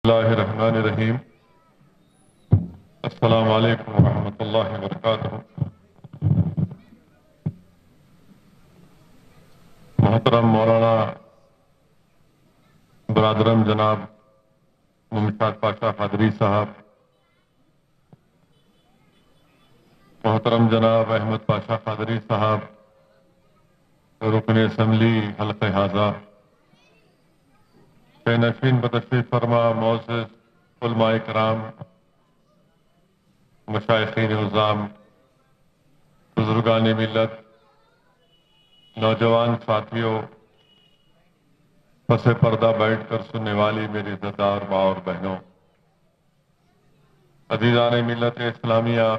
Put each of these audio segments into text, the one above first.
اللہ الرحمن الرحیم۔ السلام علیکم ورحمۃ اللہ وبرکاتہ۔ محترم مولانا برادرم جناب ممتاز پاشا قادری صاحب، محترم جناب احمد پاشا قادری صاحب، رکن اسمبلی حلقہ حاضہ، نشین بتشریف فرما معزز علماء کرام، مشائخین نظام، بزرگان ملت، نوجوان ساتھیوں، پس پردہ بیٹھ کر سننے والی میری عزتدار ماں اور بہنوں، عزیزان ملت اسلامیہ،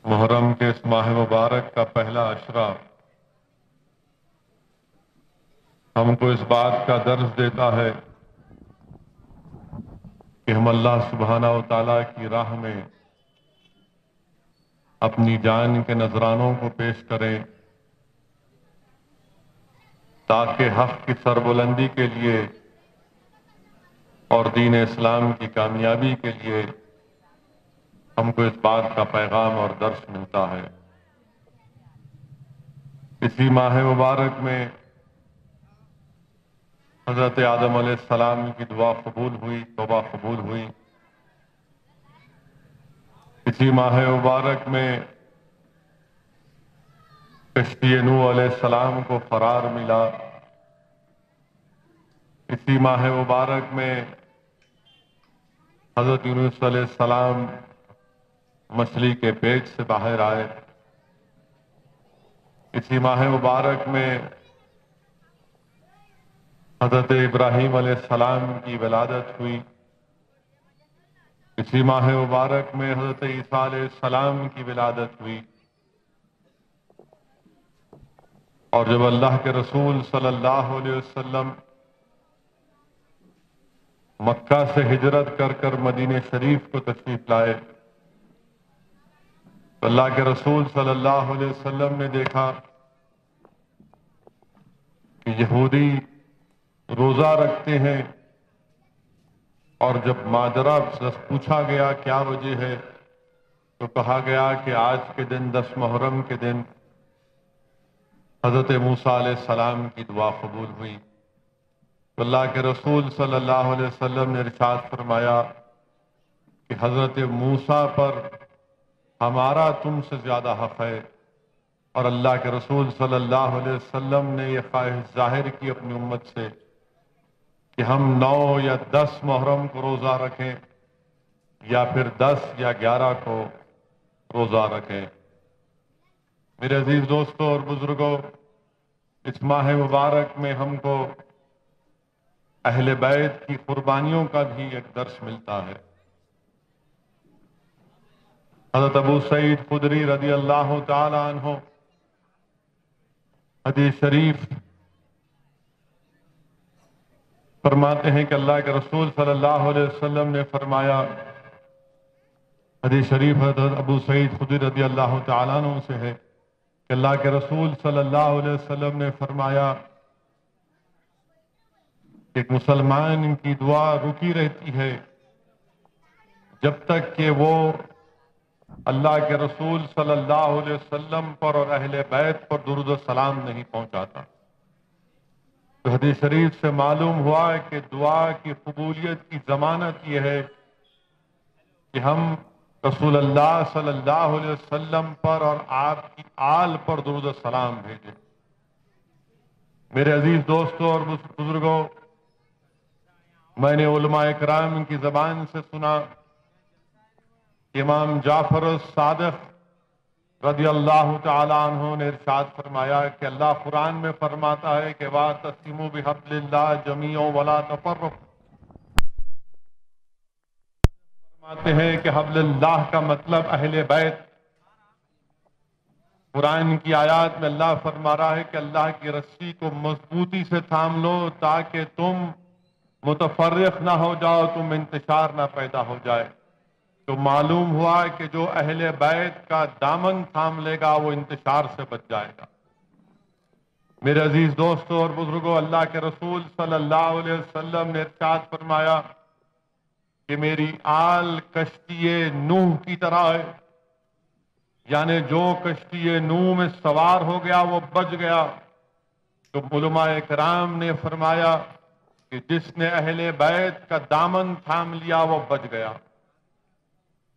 محرم کے اس ماہ مبارک کا پہلا عشرہ ہم کو اس بات کا درس دیتا ہے کہ ہم اللہ سبحانہ و تعالیٰ کی راہ میں اپنی جان کے نذرانوں کو پیش کریں تاکہ حق کی سربلندی کے لیے اور دین اسلام کی کامیابی کے لیے ہم کو اس بات کا پیغام اور درس ملتا ہے۔ اسی ماہ مبارک میں حضرت آدم علیہ السلام کی دعا قبول ہوئی، توبہ قبول ہوئی۔ اسی ماہ مبارک میں کشتی نوح علیہ السلام کو قرار ملا۔ اسی ماہ مبارک میں حضرت یونس علیہ السلام مچھلی کے پیٹ سے باہر آئے۔ اسی ماہ مبارک میں حضرت ابراہیم علیہ السلام کی ولادت ہوئی۔ اسی ماہ مبارک میں حضرت عیسیٰ علیہ السلام کی ولادت ہوئی۔ اور جب اللہ کے رسول صلی اللہ علیہ وسلم مکہ سے ہجرت کر کر مدینہ شریف کو تشریف لائے تو اللہ کے رسول صلی اللہ علیہ وسلم نے دیکھا کہ یہودی روزہ رکھتے ہیں، اور جب ماجرا پوچھا گیا کیا وجہ ہے تو کہا گیا کہ آج کے دن 10 محرم کے دن حضرت موسیٰ علیہ السلام کی دعا قبول ہوئی۔ تو اللہ کے رسول صلی اللہ علیہ وسلم نے ارشاد فرمایا کہ حضرت موسیٰ پر ہمارا تم سے زیادہ حق ہے، اور اللہ کے رسول صلی اللہ علیہ وسلم نے یہ خواہش ظاہر کی اپنی امت سے کہ ہم 9 یا 10 محرم کو روزہ رکھیں یا پھر 10 یا 11 کو روزہ رکھیں۔ میرے عزیز دوستوں اور بزرگوں، اس ماہ مبارک میں ہم کو اہل بیت کی قربانیوں کا بھی ایک درس ملتا ہے۔ حضرت ابو سعید خدری رضی اللہ تعالی عنہ حدیث شریف فرماتے ہیں کہ اللہ کے رسول صلی اللہ علیہ وسلم نے فرمایا، حدیث شریف حضرت ابو سعید خدری رضی اللہ تعالیٰ عنہ سے ہے کہ اللہ کے رسول صلی اللہ علیہ وسلم نے فرمایا کہ ایک مسلمان کی دعا رکی رہتی ہے جب تک کہ وہ اللہ کے رسول صلی اللہ علیہ وسلم پر اور اہل بیت پر درود و سلام نہیں پہنچاتا۔ تو حدیث شریف سے معلوم ہوا ہے کہ دعا کی قبولیت کی ضمانت یہ ہے کہ ہم رسول اللہ صلی اللہ علیہ وسلم پر اور آپ کی آل پر درود و سلام بھیجیں۔ میرے عزیز دوستوں اور بزرگوں، میں نے علماء کرام کی زبان سے سنا کہ امام جعفر الصادق رضی اللہ تعالی عنہ نے ارشاد فرمایا کہ اللہ قرآن میں فرماتا ہے کہ وَاعْتَصِمُوا بِحَبْلِ اللَّهِ جَمِيعًا وَلَا تَفَرَّقُوا۔ فرماتے ہیں کہ حبل اللہ کا مطلب اہل بیت۔ قرآن کی آیات میں اللہ فرما رہا ہے کہ اللہ کی رسی کو مضبوطی سے تھام لو تاکہ تم متفرق نہ ہو جاؤ، تم انتشار نہ پیدا ہو جائے۔ تو معلوم ہوا کہ جو اہل بیت کا دامن تھام لے گا وہ انتشار سے بچ جائے گا۔ میرے عزیز دوستوں اور بزرگوں، اللہ کے رسول صلی اللہ علیہ وسلم نے ارشاد فرمایا کہ میری آل کشتی نوح کی طرح ہے، یعنی جو کشتی نوح میں سوار ہو گیا وہ بچ گیا۔ تو علماء کرام نے فرمایا کہ جس نے اہل بیت کا دامن تھام لیا وہ بچ گیا۔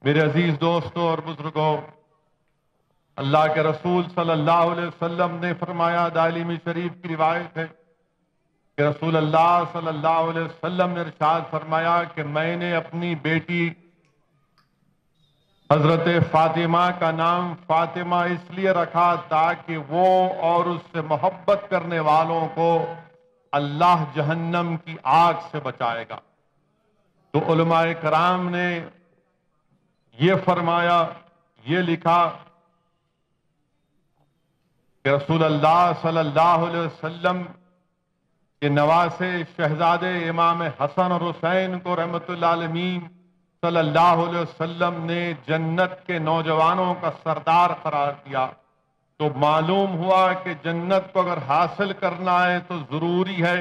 میرے عزیز دوستوں اور بزرگوں، اللہ کے رسول صلی اللہ علیہ وسلم نے فرمایا، دارمی شریف کی روایت ہے کہ رسول اللہ صلی اللہ علیہ وسلم نے ارشاد فرمایا کہ میں نے اپنی بیٹی حضرت فاطمہ کا نام فاطمہ اس لیے رکھا تاکہ وہ اور اس سے محبت کرنے والوں کو اللہ جہنم کی آگ سے بچائے گا۔ تو علماء کرام نے یہ فرمایا، یہ لکھا کہ رسول اللہ صلی اللہ علیہ وسلم کے نواسے شہزادے امام حسن اور حسین کو رحمت اللہ علیہ صلی اللہ علیہ وسلم نے جنت کے نوجوانوں کا سردار قرار دیا۔ تو معلوم ہوا کہ جنت کو اگر حاصل کرنا ہے تو ضروری ہے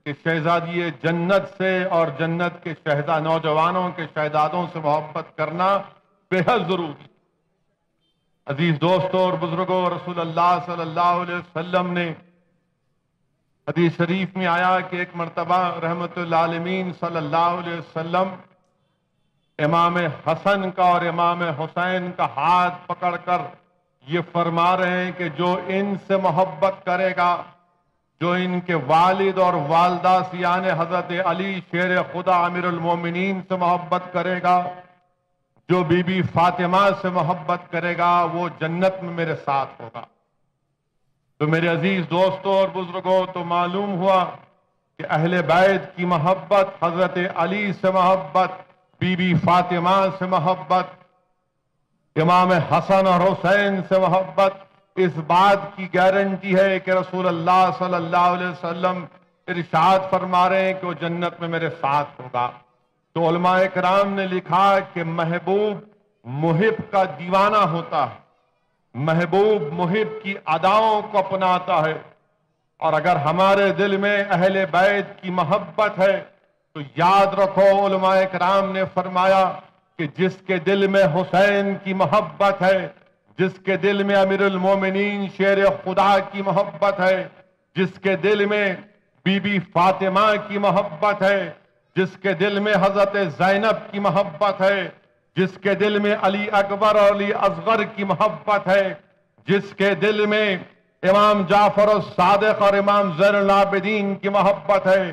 کہ شہزادی جنت سے اور جنت کے نوجوانوں کے شہزادوں سے محبت کرنا بے حد ضروری۔ عزیز دوستوں اور بزرگوں، رسول اللہ صلی اللہ علیہ وسلم نے حدیث شریف میں آیا کہ ایک مرتبہ رحمت اللہ علیہ صلی اللہ علیہ وسلم امام حسن کا اور امام حسین کا ہاتھ پکڑ کر یہ فرما رہے ہیں کہ جو ان سے محبت کرے گا، جو ان کے والد اور والدہ یعنی حضرت علی شیر خدا امیر المومنین سے محبت کرے گا، جو بی بی فاطمہ سے محبت کرے گا، وہ جنت میں میرے ساتھ ہوگا۔ تو میرے عزیز دوستوں اور بزرگوں، تو معلوم ہوا کہ اہل بیت کی محبت، حضرت علی سے محبت، بی بی فاطمہ سے محبت، امام حسن اور حسین سے محبت، اس بات کی گارنٹی ہے کہ رسول اللہ صلی اللہ علیہ وسلم ارشاد فرما رہے ہیں کہ وہ جنت میں میرے ساتھ ہوگا۔ تو علماء کرام نے لکھا کہ محبوب محب کا دیوانہ ہوتا ہے، محبوب محب کی اداؤں کو اپناتا ہے، اور اگر ہمارے دل میں اہل بیت کی محبت ہے تو یاد رکھو، علماء کرام نے فرمایا کہ جس کے دل میں حسین کی محبت ہے، جس کے دل میں امیر المومنین شیر خدا کی محبت ہے، جس کے دل میں بی بی فاطمہ کی محبت ہے، جس کے دل میں حضرت زینب کی محبت ہے، جس کے دل میں علی اکبر اور علی اصغر کی محبت ہے، جس کے دل میں امام جعفر الصادق اور امام زین العابدین کی محبت ہے،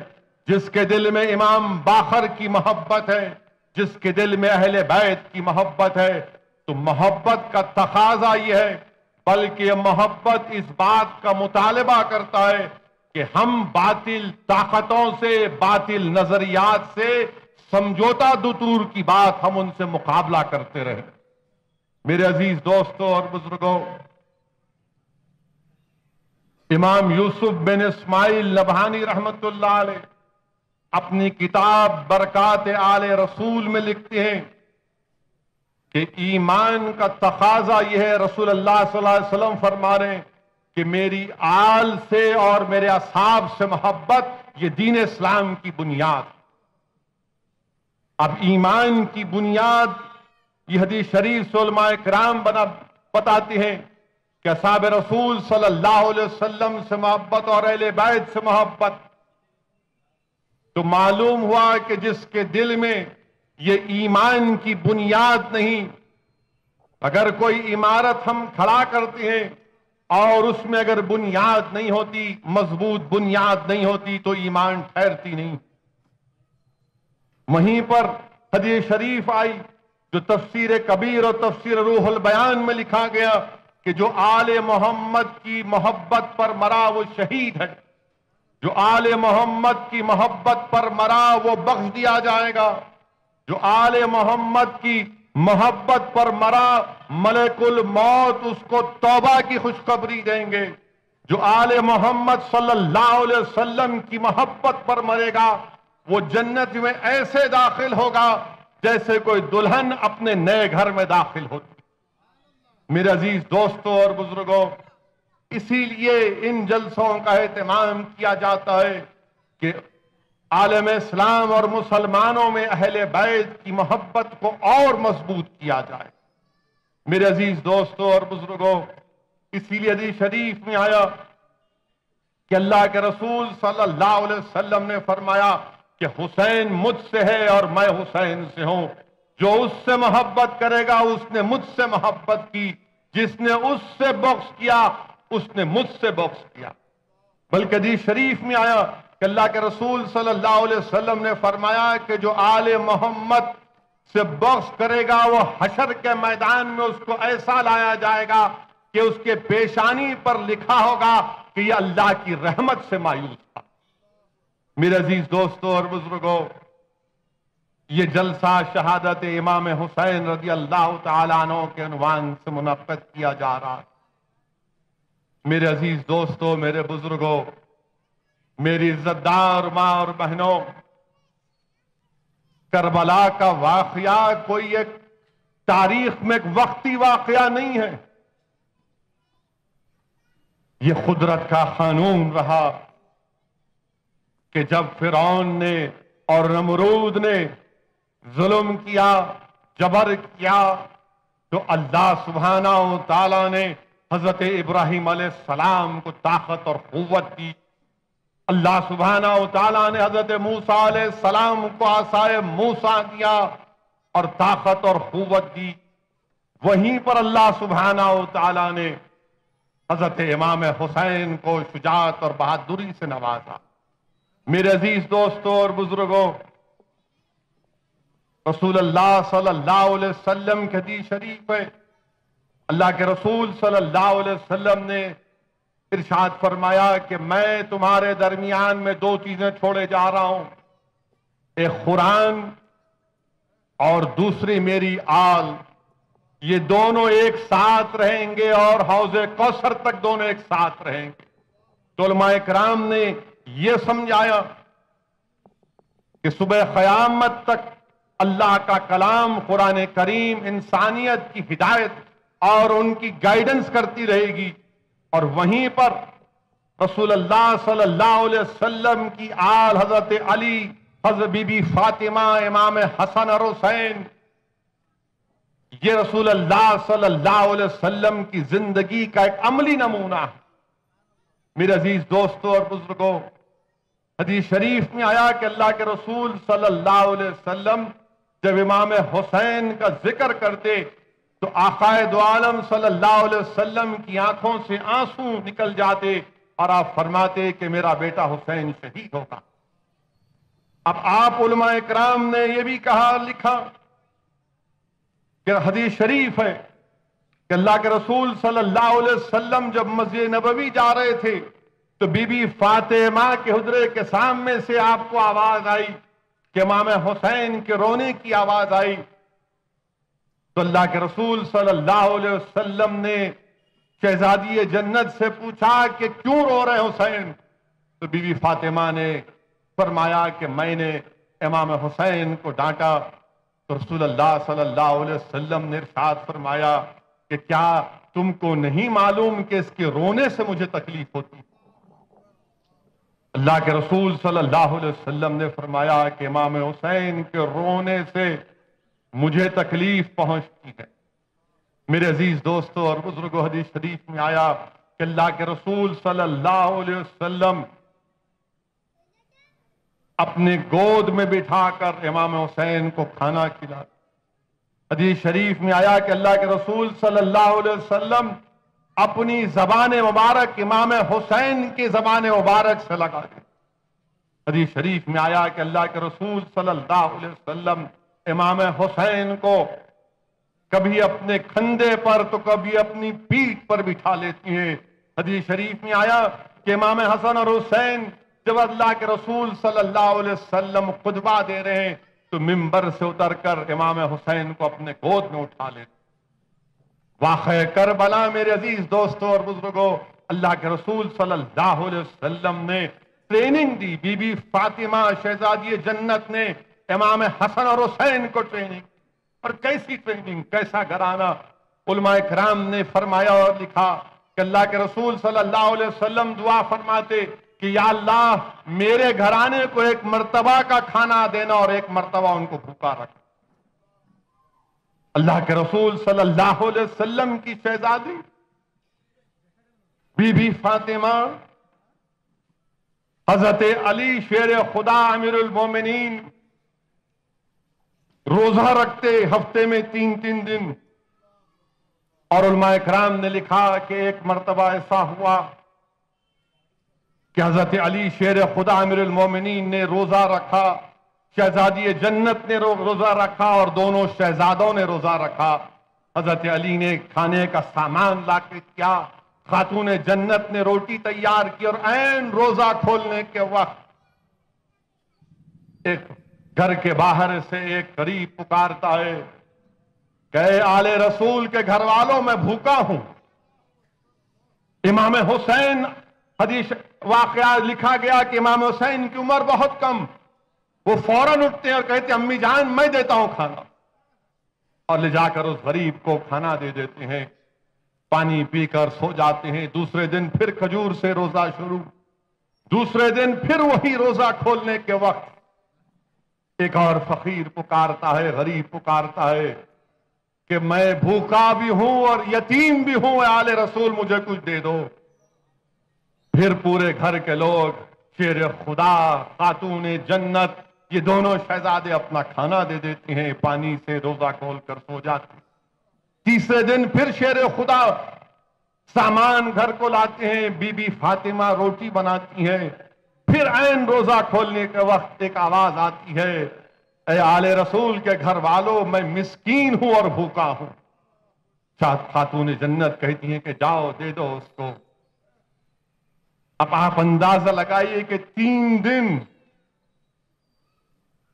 جس کے دل میں امام باقر کی محبت ہے، جس کے دل میں اہل بیت کی محبت ہے، تو محبت کا تقاضا یہ ہے، بلکہ یہ محبت اس بات کا مطالبہ کرتا ہے کہ ہم باطل طاقتوں سے، باطل نظریات سے سمجھوتا دور کی بات، ہم ان سے مقابلہ کرتے رہے۔ میرے عزیز دوستوں اور بزرگوں، امام یوسف بن اسماعیل نبہانی رحمت اللہ علیہ اپنی کتاب برکات آل رسول میں لکھتے ہیں کہ ایمان کا تقاضا یہ ہے، رسول اللہ صلی اللہ علیہ وسلم فرما رہے ہیں کہ میری آل سے اور میرے اصحاب سے محبت یہ دین اسلام کی بنیاد۔ اب ایمان کی بنیاد یہ حدیث شریف سے علماء کرام بتاتے ہیں کہ اصحاب رسول صلی اللہ علیہ وسلم سے محبت اور اہل بیت سے محبت۔ تو معلوم ہوا کہ جس کے دل میں یہ ایمان کی بنیاد نہیں، اگر کوئی عمارت ہم کھڑا کرتے ہیں اور اس میں اگر بنیاد نہیں ہوتی، مضبوط بنیاد نہیں ہوتی، تو ایمان ٹھہرتی نہیں۔ وہیں پر حدیث شریف آئی جو تفسیر کبیر اور تفسیر روح البیان میں لکھا گیا کہ جو آل محمد کی محبت پر مرا وہ شہید ہے، جو آل محمد کی محبت پر مرا وہ بخش دیا جائے گا، جو آل محمد کی محبت پر مرا ملک الموت اس کو توبہ کی خوشخبری دیں گے، جو آل محمد صلی اللہ علیہ وسلم کی محبت پر مرے گا وہ جنت میں ایسے داخل ہوگا جیسے کوئی دلہن اپنے نئے گھر میں داخل ہوتی۔ میرے عزیز دوستوں اور بزرگوں، اسی لیے ان جلسوں کا اہتمام کیا جاتا ہے کہ عالم اسلام اور مسلمانوں میں اہل بیت کی محبت کو اور مضبوط کیا جائے۔ میرے عزیز دوستوں اور بزرگوں، اسی لیے حدیث شریف میں آیا کہ اللہ کے رسول صلی اللہ علیہ وسلم نے فرمایا کہ حسین مجھ سے ہے اور میں حسین سے ہوں، جو اس سے محبت کرے گا اس نے مجھ سے محبت کی، جس نے اس سے بغض کیا اس نے مجھ سے بغض کیا۔ بلکہ حدیث شریف میں آیا کہ اللہ کے رسول صلی اللہ علیہ وسلم نے فرمایا کہ جو آل محمد سے بغض کرے گا وہ حشر کے میدان میں اس کو ایسا لایا جائے گا کہ اس کے پیشانی پر لکھا ہوگا کہ یہ اللہ کی رحمت سے مایوس تھا۔ میرے عزیز دوستوں اور بزرگوں، یہ جلسہ شہادت امام حسین رضی اللہ تعالیٰ عنہ کے عنوان سے منعقد کیا جا رہا ہے۔ میرے عزیز دوستوں، میرے بزرگوں، میری عزت دار ماں اور بہنوں، کربلا کا واقعہ کوئی ایک تاریخ میں ایک وقتی واقعہ نہیں ہے، یہ قدرت کا قانون رہا کہ جب فرعون نے اور نمرود نے ظلم کیا، جبر کیا، تو اللہ سبحانہ و تعالیٰ نے حضرت ابراہیم علیہ السلام کو طاقت اور قوت دی۔ اللہ سبحانہ و تعالیٰ نے حضرت موسیٰ علیہ السلام کو عصائے موسیٰ دیا اور طاقت اور قوت دی۔ وہیں پر اللہ سبحانہ و تعالیٰ نے حضرت امام حسین کو شجاعت اور بہادری سے نوازا۔ میرے عزیز دوستوں اور بزرگوں، رسول اللہ صلی اللہ علیہ وسلم کی حدیث شریف ہے، اللہ کے رسول صلی اللہ علیہ وسلم نے ارشاد فرمایا کہ میں تمہارے درمیان میں دو چیزیں چھوڑے جا رہا ہوں، ایک قرآن اور دوسری میری آل، یہ دونوں ایک ساتھ رہیں گے اور حوض کوثر تک دونوں ایک ساتھ رہیں گے۔ تو علماء کرام نے یہ سمجھایا کہ صبح قیامت تک اللہ کا کلام قرآن کریم انسانیت کی ہدایت اور ان کی گائیڈنس کرتی رہے گی، اور وہیں پر رسول اللہ صلی اللہ علیہ وسلم کی آل حضرت علی، حضرت بی بی فاطمہ، امام حسن اور حسین، یہ رسول اللہ صلی اللہ علیہ وسلم کی زندگی کا ایک عملی نمونہ ہے۔ میرے عزیز دوستوں اور بزرگوں، حدیث شریف میں آیا کہ اللہ کے رسول صلی اللہ علیہ وسلم جب امام حسین کا ذکر کرتے تو آقا دو عالم صلی اللہ علیہ وسلم کی آنکھوں سے آنسو نکل جاتے اور آپ فرماتے کہ میرا بیٹا حسین شہید ہوگا۔ اب آپ علماء کرام نے یہ بھی کہا لکھا کہ حدیث شریف ہے کہ اللہ کے رسول صلی اللہ علیہ وسلم جب مسجد نبوی جا رہے تھے تو بی بی فاطمہ کے حجرے کے سامنے سے آپ کو آواز آئی کہ امام حسین کے رونے کی آواز آئی، تو اللہ کے رسول صلی اللہ علیہ وسلم نے شہزادی جنت سے پوچھا کہ کیوں رو رہے حسین؟ تو بی بی فاطمہ نے فرمایا کہ میں نے امام حسین کو ڈانٹا۔ تو رسول اللہ صلی اللہ علیہ وسلم نے ارشاد فرمایا کہ کیا تم کو نہیں معلوم کہ اس کے رونے سے مجھے تکلیف ہوتی؟ اللہ کے رسول صلی اللہ علیہ وسلم نے فرمایا کہ امام حسین کے رونے سے مجھے تکلیف پہنچتی ہے۔ میرے عزیز دوستوں اور بزرگوں، حدیث شریف میں آیا کہ اللہ کے رسول صلی اللہ علیہ وسلم اپنے گود میں بٹھا کر امام حسین کو کھانا کھلا۔ حدیث شریف میں آیا کہ اللہ کے رسول صلی اللہ علیہ وسلم اپنی زبان مبارک امام حسین کی زبان مبارک سے لگا دی۔ حدیث شریف میں آیا کہ اللہ کے رسول صلی اللہ علیہ وسلم امام حسین کو کبھی اپنے کھندے پر تو کبھی اپنی پیٹھ پر بٹھا لیتی ہیں۔ حدیث شریف میں آیا کہ امام حسن اور حسین جب اللہ کے رسول صلی اللہ علیہ وسلم خطبہ دے رہے ہیں تو منبر سے اتر کر امام حسین کو اپنے گود میں اٹھا لیتے۔ واقعہ کربلا میرے عزیز دوستوں اور بزرگوں، اللہ کے رسول صلی اللہ علیہ وسلم نے ٹریننگ دی، بی بی فاطمہ شہزادی جنت نے امام حسن اور حسین کو ٹریننگ، اور کیسی ٹریننگ، کیسا گھرانہ۔ علماء کرام نے فرمایا اور لکھا کہ اللہ کے رسول صلی اللہ علیہ وسلم دعا فرماتے کہ یا اللہ میرے گھرانے کو ایک مرتبہ کا کھانا دینا اور ایک مرتبہ ان کو بھوکا رکھنا۔ اللہ کے رسول صلی اللہ علیہ وسلم کی شہزادی بی بی فاطمہ، حضرت علی شیر خدا امیر المومنین روزہ رکھتے ہفتے میں 3 دن، اور علماء کرام نے لکھا کہ ایک مرتبہ ایسا ہوا کہ حضرت علی شیر خدا امیر المومنین نے روزہ رکھا، شہزادی جنت نے روزہ رکھا اور دونوں شہزادوں نے روزہ رکھا۔ حضرت علی نے کھانے کا سامان لا کے کیا، خاتون جنت نے روٹی تیار کی، اور عین روزہ کھولنے کے وقت ایک گھر کے باہر سے ایک غریب پکارتا ہے کہ اے آل رسول کے گھر والوں میں بھوکا ہوں۔ امام حسین، حدیث واقعہ لکھا گیا کہ امام حسین کی عمر بہت کم، وہ فوراً اٹھتے ہیں اور کہتے ہیں امی جان میں دیتا ہوں کھانا، اور لے جا کر اس غریب کو کھانا دے دیتے ہیں، پانی پی کر سو جاتے ہیں۔ دوسرے دن پھر کھجور سے روزہ شروع، دوسرے دن پھر وہی روزہ کھولنے کے وقت ایک اور فقیر پکارتا ہے، غریب پکارتا ہے کہ میں بھوکا بھی ہوں اور یتیم بھی ہوں، اے آل رسول مجھے کچھ دے دو۔ پھر پورے گھر کے لوگ، شیر خدا، خاتون جنت، یہ دونوں شہزادے اپنا کھانا دے دیتے ہیں، پانی سے روزہ کھول کر سو جاتے ہیں۔ تیسرے دن پھر شیر خدا سامان گھر کو لاتے ہیں، بی بی فاطمہ روٹی بناتی ہیں، پھر عین روزہ کھولنے کے وقت ایک آواز آتی ہے اے آل رسول کے گھر والوں میں مسکین ہوں اور بھوکا ہوں۔ خاتون جنت کہتی ہیں کہ جاؤ دے دو اس کو۔ اب آپ اندازہ لگائیے کہ 3 دن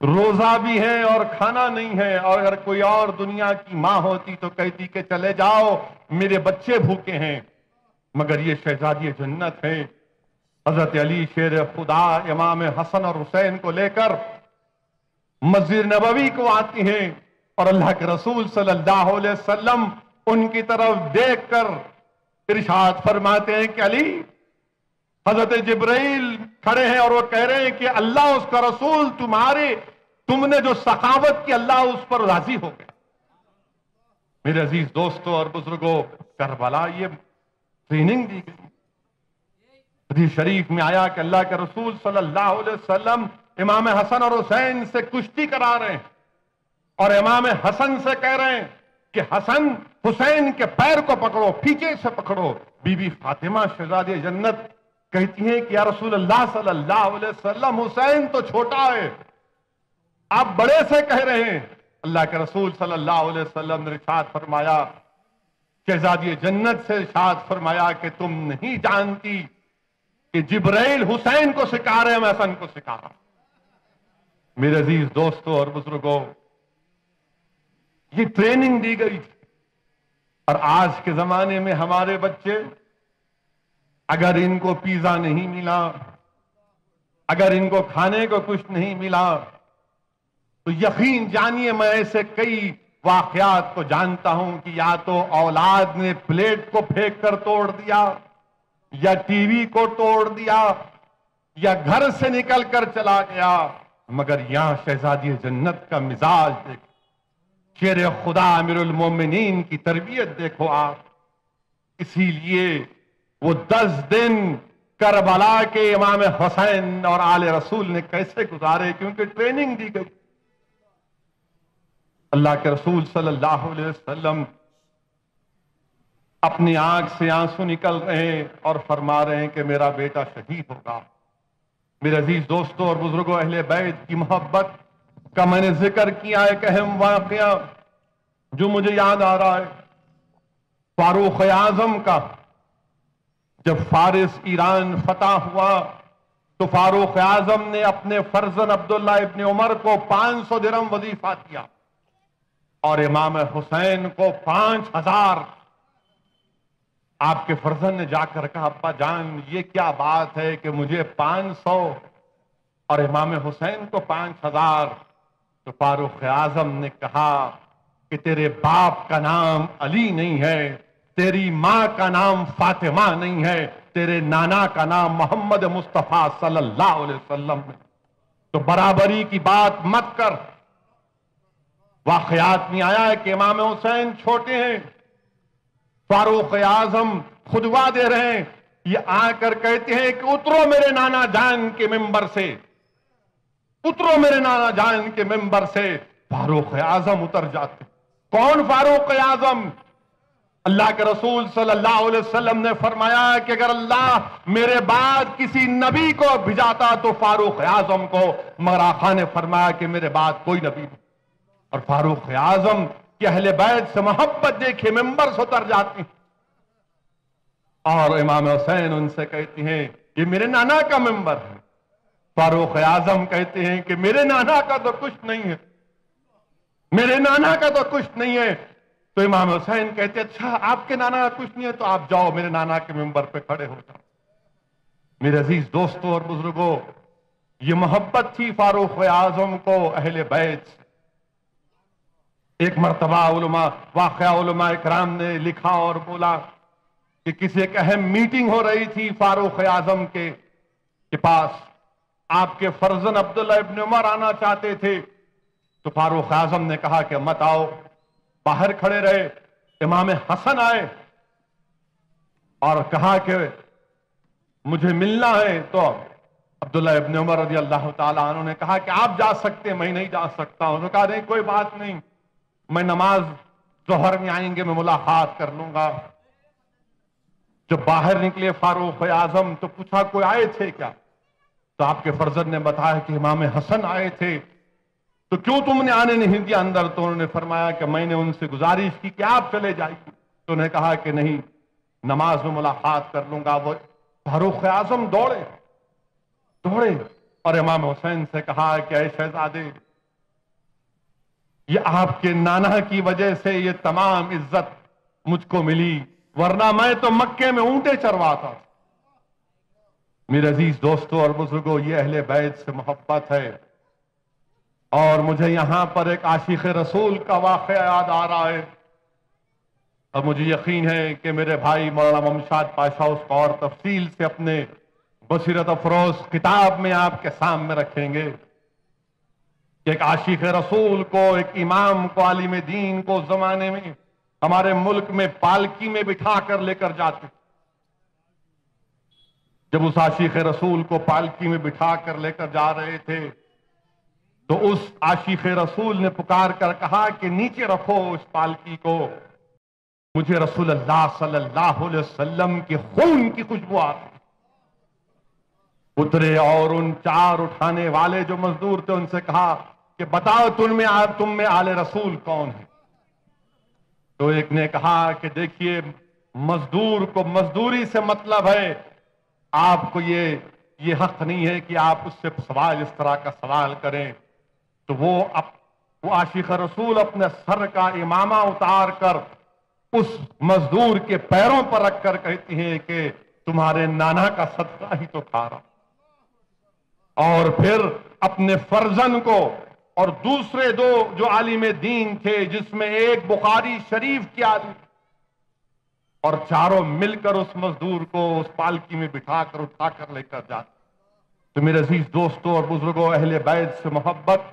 روزہ بھی ہے اور کھانا نہیں ہے، اور اگر کوئی اور دنیا کی ماں ہوتی تو کہتی کہ چلے جاؤ میرے بچے بھوکے ہیں، مگر یہ شہزادی جنت ہے۔ حضرت علی شیر خدا امام حسن اور حسین کو لے کر مسجد نبوی کو آتی ہیں، اور اللہ کے رسول صلی اللہ علیہ وسلم ان کی طرف دیکھ کر ارشاد فرماتے ہیں کہ علی، حضرت جبرائیل کھڑے ہیں اور وہ کہہ رہے ہیں کہ اللہ اس کا رسول تم نے جو سخاوت کی اللہ اس پر راضی ہو گیا۔ میرے عزیز دوستوں اور بزرگوں، کربلا یہ ٹریننگ دی گئی۔ حدیث شریف میں آیا کہ اللہ کے رسول صلی اللہ علیہ وسلم امام حسن اور حسین سے کشتی کرا رہے ہیں، اور امام حسن سے کہہ رہے ہیں کہ حسن حسین کے پیر کو پکڑو، پیچھے سے پکڑو۔ بی بی فاطمہ شہزادی جنت کہتی ہیں کہ یا رسول اللہ صلی اللہ علیہ وسلم حسین تو چھوٹا ہے، آپ بڑے سے کہہ رہے ہیں۔ اللہ کے رسول صلی اللہ علیہ وسلم نے ارشاد فرمایا، شہزادی جنت سے ارشاد فرمایا کہ تم نہیں جانتی کہ جبرائیل حسین کو سکھا رہے ہیں، میں حسن کو سکھا رہا ہوں۔ میرے عزیز دوستوں اور بزرگوں، یہ ٹریننگ دی گئی تھی۔ اور آج کے زمانے میں ہمارے بچے، اگر ان کو پیزا نہیں ملا، اگر ان کو کھانے کو کچھ نہیں ملا، تو یقین جانیے میں ایسے کئی واقعات کو جانتا ہوں کہ یا تو اولاد نے پلیٹ کو پھینک کر توڑ دیا، یا ٹی وی کو توڑ دیا، یا گھر سے نکل کر چلا گیا، مگر یہاں شہزادی جنت کا مزاج دیکھو، شیر خدا امیر المومنین کی تربیت دیکھو آپ۔ اسی لیے وہ 10 دن کربلا کے امام حسین اور آل رسول نے کیسے گزارے، کیونکہ ٹریننگ دی گئی۔ اللہ کے رسول صلی اللہ علیہ وسلم اپنی آنکھ سے آنسو نکل رہے ہیں اور فرما رہے ہیں کہ میرا بیٹا شہید ہوگا۔ میرے عزیز دوستوں اور بزرگوں، اہل بیت کی محبت کا میں نے ذکر کیا ایک اہم واقعہ جو مجھے یاد آ رہا ہے، فاروق اعظم کا۔ جب فارس ایران فتح ہوا تو فاروق اعظم نے اپنے فرزند عبداللہ ابن عمر کو 500 درہم وظیفہ دیا، اور امام حسین کو 5000۔ آپ کے فرزند نے جا کر کہا ابا جان یہ کیا بات ہے کہ مجھے 500 اور امام حسین کو 5000؟ تو فاروق اعظم نے کہا کہ تیرے باپ کا نام علی نہیں ہے، تیری ماں کا نام فاطمہ نہیں ہے، تیرے نانا کا نام محمد مصطفیٰ صلی اللہ علیہ وسلم ہے، تو برابری کی بات مت کر۔ واقعات میں آیا ہے کہ امام حسین چھوٹے ہیں، فاروق اعظم خطبہ دے رہے ہیں، یہ آ کر کہتے ہیں کہ اترو میرے نانا جان کے ممبر سے، اترو میرے نانا جان کے ممبر سے۔ فاروق اعظم اتر جاتے۔ کون فاروق اعظم؟ اللہ کے رسول صلی اللہ علیہ وسلم نے فرمایا کہ اگر اللہ میرے بعد کسی نبی کو بھیجاتا تو فاروق اعظم کو، مگر آقا نے فرمایا کہ میرے بعد کوئی نبی نہیں۔ اور فاروق اعظم کہ اہل بیت سے محبت دیکھے ممبر سے اتر جاتے ہیں، اور امام حسین ان سے کہتے ہیں یہ میرے نانا کا ممبر ہے۔ فاروق اعظم کہتے ہیں کہ میرے نانا کا تو کچھ نہیں ہے، میرے نانا کا تو کچھ نہیں ہے۔ تو امام حسین کہتے ہیں اچھا آپ کے نانا کا کچھ نہیں ہے تو آپ جاؤ میرے نانا کے ممبر پہ کھڑے ہو جاؤ۔ میرے عزیز دوستوں اور بزرگوں، یہ محبت تھی فاروق اعظم کو اہل بیت سے۔ ایک مرتبہ واقعہ علماء اکرام نے لکھا اور بولا کہ کسی ایک اہم میٹنگ ہو رہی تھی فاروق اعظم کے پاس، آپ کے فرزند عبداللہ ابن عمر آنا چاہتے تھے، تو فاروق اعظم نے کہا کہ مت آؤ، باہر کھڑے رہے۔ امام حسن آئے اور کہا کہ مجھے ملنا ہے، تو عبداللہ ابن عمر رضی اللہ تعالیٰ عنہ نے کہا کہ آپ جا سکتے ہیں، میں نہیں جا سکتا۔ انہوں نے کہا نہیں کوئی بات نہیں، میں نماز ظہر میں آئیں گے میں ملاقات کر لوں گا۔ جب باہر نکلے فاروق اعظم تو پوچھا کوئی آئے تھے کیا؟ تو آپ کے فرزند نے بتایا کہ امام حسن آئے تھے۔ تو کیوں تم نے آنے نہیں دیا اندر؟ تو انہوں نے فرمایا کہ میں نے ان سے گزارش کی کہ آپ چلے جائیے، تو انہوں نے کہا کہ نہیں نماز میں ملاقات کر لوں گا۔ وہ فاروق اعظم دوڑے اور امام حسین سے کہا کہ اے شہزادے، یہ آپ کے نانا کی وجہ سے یہ تمام عزت مجھ کو ملی، ورنہ میں تو مکے میں اونٹے چرواتا۔ میرے عزیز دوستوں اور بزرگوں، یہ اہل بیت سے محبت ہے۔ اور مجھے یہاں پر ایک عاشق رسول کا واقعہ یاد آ رہا ہے، اور مجھے یقین ہے کہ میرے بھائی مولانا ممشاد پاشا اس کو اور تفصیل سے اپنے بصیرت افروز کتاب میں آپ کے سامنے رکھیں گے کہ ایک عاشق رسول کو، ایک امام کو، عالم دین کو زمانے میں ہمارے ملک میں پالکی میں بٹھا کر لے کر جاتے۔ جب اس عاشق رسول کو پالکی میں بٹھا کر لے کر جا رہے تھے تو اس عاشق رسول نے پکار کر کہا کہ نیچے رکھو اس پالکی کو، مجھے رسول اللہ صلی اللہ علیہ وسلم کے خون کی خوشبو آتی۔ اترے اور ان چار اٹھانے والے جو مزدور تھے ان سے کہا کہ بتاؤ تم میں آل رسول کون ہے؟ تو ایک نے کہا کہ دیکھیے مزدور کو مزدوری سے مطلب ہے، آپ کو یہ حق نہیں ہے کہ آپ اس سے سوال اس طرح کا سوال کریں۔ تو وہ عاشق رسول اپنے سر کا امامہ اتار کر اس مزدور کے پیروں پر رکھ کر کہتی ہیں کہ تمہارے نانا کا صدقہ ہی تو کھا رہا۔ اور پھر اپنے فرزند کو اور دوسرے دو جو عالم دین تھے، جس میں ایک بخاری شریف کی عالم، اور چاروں مل کر اس مزدور کو اس پالکی میں بٹھا کر اٹھا کر لے کر جاتے۔ تو میرے عزیز دوستوں اور بزرگوں، اہل بیت سے محبت،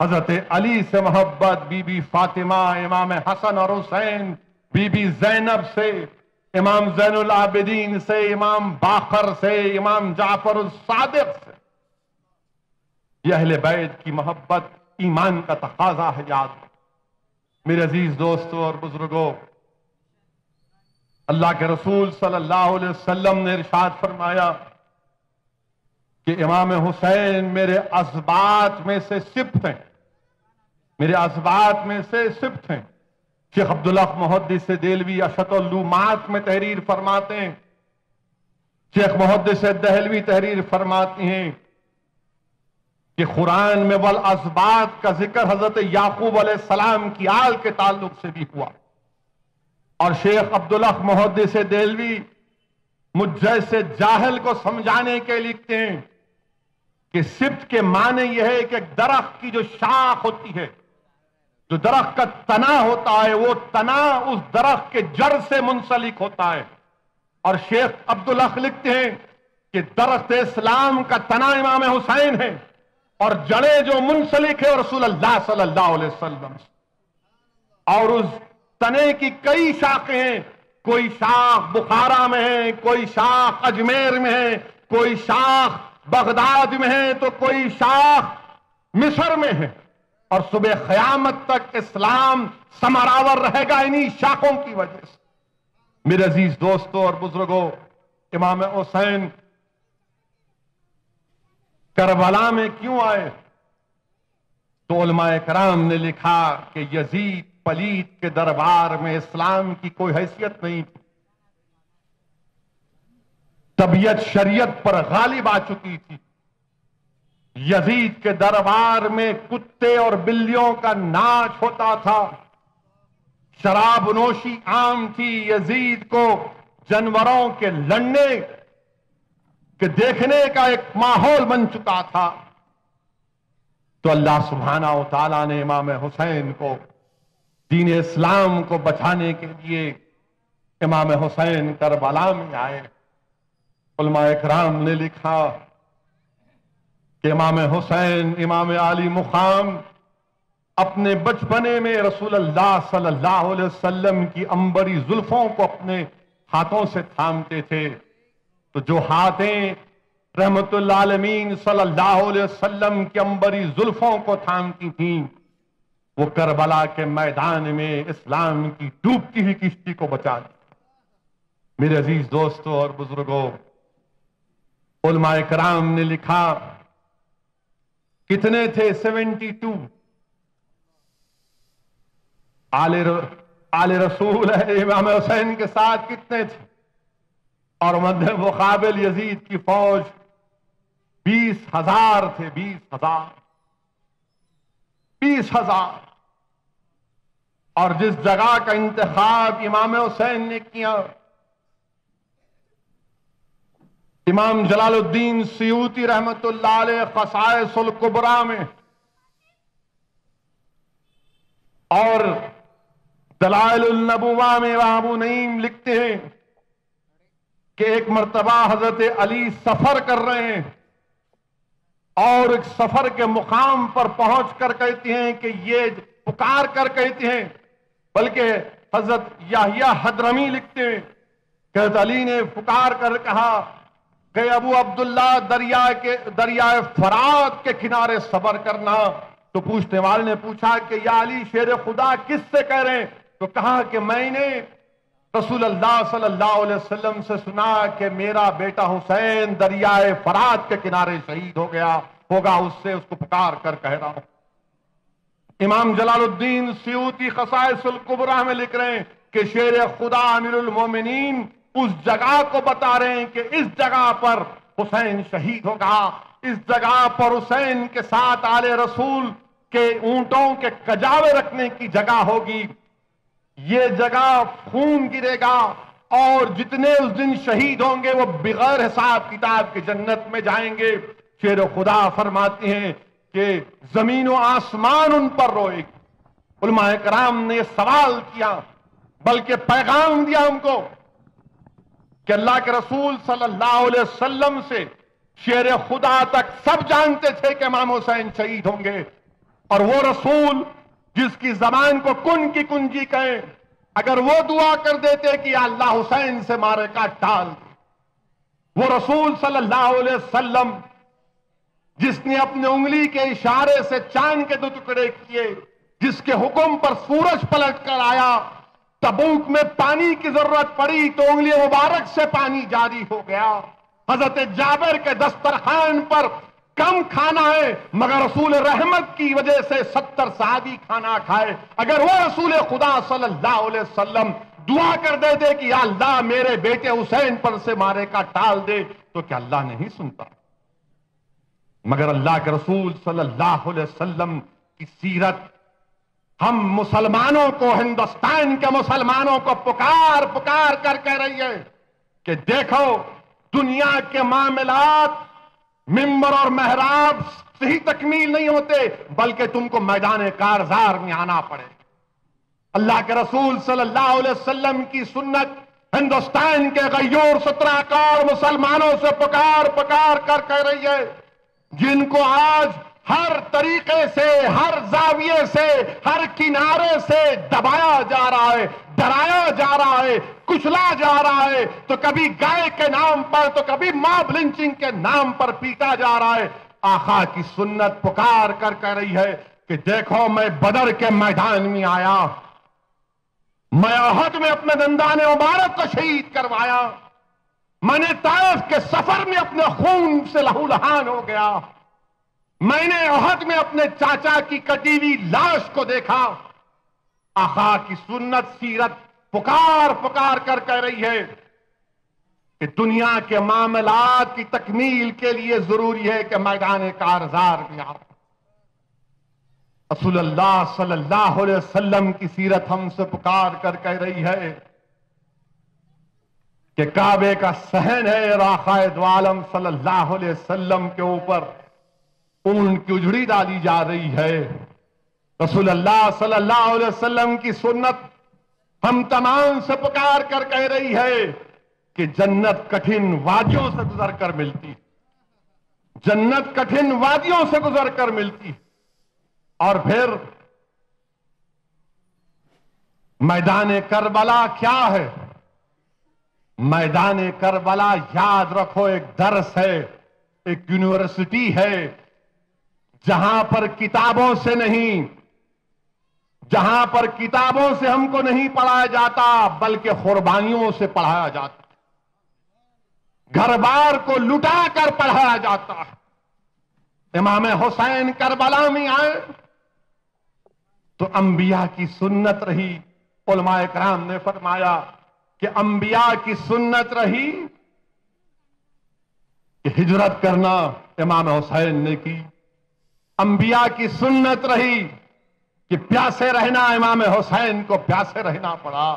حضرت علی سے محبت، بی بی فاطمہ، امام حسن اور حسین، بی بی زینب سے، امام زین العابدین سے، امام باقر سے، امام جعفر الصادق سے، یہ اہل بیت کی محبت ایمان کا تقاضا ہے۔ یاد میرے عزیز دوستوں اور بزرگوں، اللہ کے رسول صلی اللہ علیہ وسلم نے ارشاد فرمایا کہ امام حسین میرے اسباط میں سے سبط ہیں، میرے اسباط میں سے سبط ہیں۔ شیخ عبداللہ محدث دہلوی اشط اللومات میں تحریر فرماتے ہیں، شیخ محدث دہلوی تحریر فرماتے ہیں کہ قرآن میں والاسباط کا ذکر حضرت یعقوب علیہ السلام کی آل کے تعلق سے بھی ہوا۔ اور شیخ عبداللہ محدث دہلوی مجھ جیسے جاہل کو سمجھانے کے لکھتے ہیں کہ سبط کے معنی یہ ہے کہ ایک درخت کی جو شاخ ہوتی ہے، جو درخت کا تنا ہوتا ہے وہ تنا اس درخت کے جڑ سے منسلک ہوتا ہے. اور شیخ عبدالحق لکھتے ہیں کہ درخت اسلام کا تنا امام حسین ہے اور جڑیں جو منسلک ہے رسول اللہ صلی اللہ علیہ وسلم سے. اور اس تنے کی کئی شاخیں ہیں، کوئی شاخ بخارا میں ہے، کوئی شاخ اجمیر میں ہے، کوئی شاخ بغداد میں ہے، تو کوئی شاخ مصر میں ہے. اور صبح قیامت تک اسلام ثمراور رہے گا انہی شاخوں کی وجہ سے. میرے عزیز دوستوں اور بزرگوں، امام حسین کربلا میں کیوں آئے؟ تو علماء کرام نے لکھا کہ یزید پلید کے دربار میں اسلام کی کوئی حیثیت نہیں تھی. طبیعت شریعت پر غالب آ چکی تھی. یزید کے دربار میں کتے اور بلیوں کا ناچ ہوتا تھا، شراب نوشی عام تھی. یزید کو جانوروں کے لڑنے کے دیکھنے کا ایک ماحول بن چکا تھا. تو اللہ سبحانہ و تعالیٰ نے امام حسین کو، دین اسلام کو بچانے کے لیے امام حسین کربلا میں آئے. علماء اکرام نے لکھا کہ امام حسین امام عالی مقام اپنے بچپنے میں رسول اللہ صلی اللہ علیہ وسلم کی عنبری زلفوں کو اپنے ہاتھوں سے تھامتے تھے. تو جو ہاتھیں رحمت للعالمین صلی اللہ علیہ وسلم کی عنبری زلفوں کو تھامتی تھیں، وہ کربلا کے میدان میں اسلام کی ڈوبتی ہوئی کشتی کو بچا دی. میرے عزیز دوستوں اور بزرگوں، علماء کرام نے لکھا کتنے تھے؟ 72 آل رسول ہے. امام حسین کے ساتھ کتنے تھے؟ اور مد مقابل یزید کی فوج 20,000 تھے. 20,000. اور جس جگہ کا انتخاب امام حسین نے کیا، امام جلال الدین سیوطی رحمت اللہ علیہ خصائص الکبریٰ میں اور دلائل النبوہ میں ابو نعیم لکھتے ہیں کہ ایک مرتبہ حضرت علی سفر کر رہے ہیں اور ایک سفر کے مقام پر پہنچ کر کہتے ہیں کہ یہ پکار کر کہتے ہیں، بلکہ حضرت یحییٰ حضرمی لکھتے ہیں کہ حضرت علی نے پکار کر کہا کہ ابو عبداللہ دریائے فرات کے کنارے صبر کرنا. تو پوچھنے والے نے پوچھا کہ یا علی شیر خدا کس سے کہہ رہے ہیں؟ تو کہا کہ میں نے رسول اللہ صلی اللہ علیہ وسلم سے سنا کہ میرا بیٹا حسین دریائے فرات کے کنارے شہید ہو گیا ہوگا، اس کو پکار کر کہہ رہا ہوں. امام جلال الدین سیوطی خصائص الکبریٰ میں لکھ رہے ہیں کہ شیر خدا امیر المومنین اس جگہ کو بتا رہے ہیں کہ اس جگہ پر حسین شہید ہوگا، اس جگہ پر حسین کے ساتھ آل رسول کے اونٹوں کے کجاوے رکھنے کی جگہ ہوگی. یہ جگہ خون گرے گا اور جتنے اس دن شہید ہوں گے وہ بغیر حساب کتاب کی جنت میں جائیں گے. شیر خدا فرماتے ہیں کہ زمین و آسمان ان پر روئے گی. علماء کرام نے یہ سوال کیا، بلکہ پیغام دیا ہم کو کہ اللہ کے رسول صلی اللہ علیہ وسلم سے شیر خدا تک سب جانتے تھے کہ امام حسین شہید ہوں گے. اور وہ رسول جس کی زبان کو کن کی کنجی کہیں، اگر وہ دعا کر دیتے کہ یا اللہ حسین سے مارے کا ٹال دے، وہ رسول صلی اللہ علیہ وسلم جس نے اپنے انگلی کے اشارے سے چاند کے 2 ٹکڑے کیے، جس کے حکم پر سورج پلٹ کر آیا، تبوک میں پانی کی ضرورت پڑی تو انگلی مبارک سے پانی جاری ہو گیا. حضرت جابر کے دسترخوان پر کم کھانا ہے مگر رسول رحمت کی وجہ سے 70 صحابی کھانا کھائے. اگر وہ رسول خدا صلی اللہ علیہ وسلم دعا کر دیتے کہ یا اللہ میرے بیٹے حسین پر سے مارے کا ٹال دے، تو کیا اللہ نہیں سنتا؟ مگر اللہ کے رسول صلی اللہ علیہ وسلم کی سیرت ہم مسلمانوں کو، ہندوستان کے مسلمانوں کو پکار پکار کر کہہ رہی ہے کہ دیکھو دنیا کے معاملات ممبر اور محراب سے ہی تکمیل نہیں ہوتے، بلکہ تم کو میدان کارزار میں آنا پڑے۔ اللہ کے رسول صلی اللہ علیہ وسلم کی سنت ہندوستان کے غیور 17 کروڑ مسلمانوں سے پکار پکار کر کہہ رہی ہے، جن کو آج ہر طریقے سے، ہر زاویے سے، ہر کنارے سے دبایا جا رہا ہے، ڈرایا جا رہا ہے، کچلا جا رہا ہے، تو کبھی گائے کے نام پر، تو کبھی ماب لنچنگ کے نام پر پیٹا جا رہا ہے۔ آقا کی سنت پکار کر کہہ رہی ہے کہ دیکھو میں بدر کے میدان میں آیا، میں احد میں اپنے دندان مبارک کو شہید کروایا، میں نے طائف کے سفر میں اپنے خون سے لہو لہان ہو گیا، میں نے احد میں اپنے چاچا کی کٹی ہوئی لاش کو دیکھا۔ آقا کی سنت سیرت پکار پکار کر کہہ رہی ہے کہ دنیا کے معاملات کی تکمیل کے لیے ضروری ہے کہ میدان کارزار میں آؤ۔ رسول اللہ صلی اللہ علیہ وسلم کی سیرت ہم سے پکار کر کہہ رہی ہے کہ کعبے کا صحن ہے، آقا دو عالم صلی اللہ علیہ وسلم کے اوپر اون کی اجڑی ڈالی جا رہی ہے۔ رسول اللہ صلی اللہ علیہ وسلم کی سنت ہم تمام سے پکار کر کہہ رہی ہے کہ جنت کٹھن وادیوں سے گزر کر ملتی، جنت کٹھن وادیوں سے گزر کر ملتی۔ اور پھر میدان کربلا کیا ہے؟ میدان کربلا یاد رکھو ایک درس ہے، ایک یونیورسٹی ہے، جہاں پر کتابوں سے نہیں، جہاں پر کتابوں سے ہم کو نہیں پڑھایا جاتا بلکہ قربانیوں سے پڑھایا جاتا، گھر بار کو لٹا کر پڑھایا جاتا ہے۔ امام حسین کربلا میں آئے تو انبیاء کی سنت رہی، علماء کرام نے فرمایا کہ انبیاء کی سنت رہی کہ ہجرت کرنا امام حسین نے کی، انبیاء کی سنت رہی کہ پیاسے رہنا، امام حسین کو پیاسے رہنا پڑا،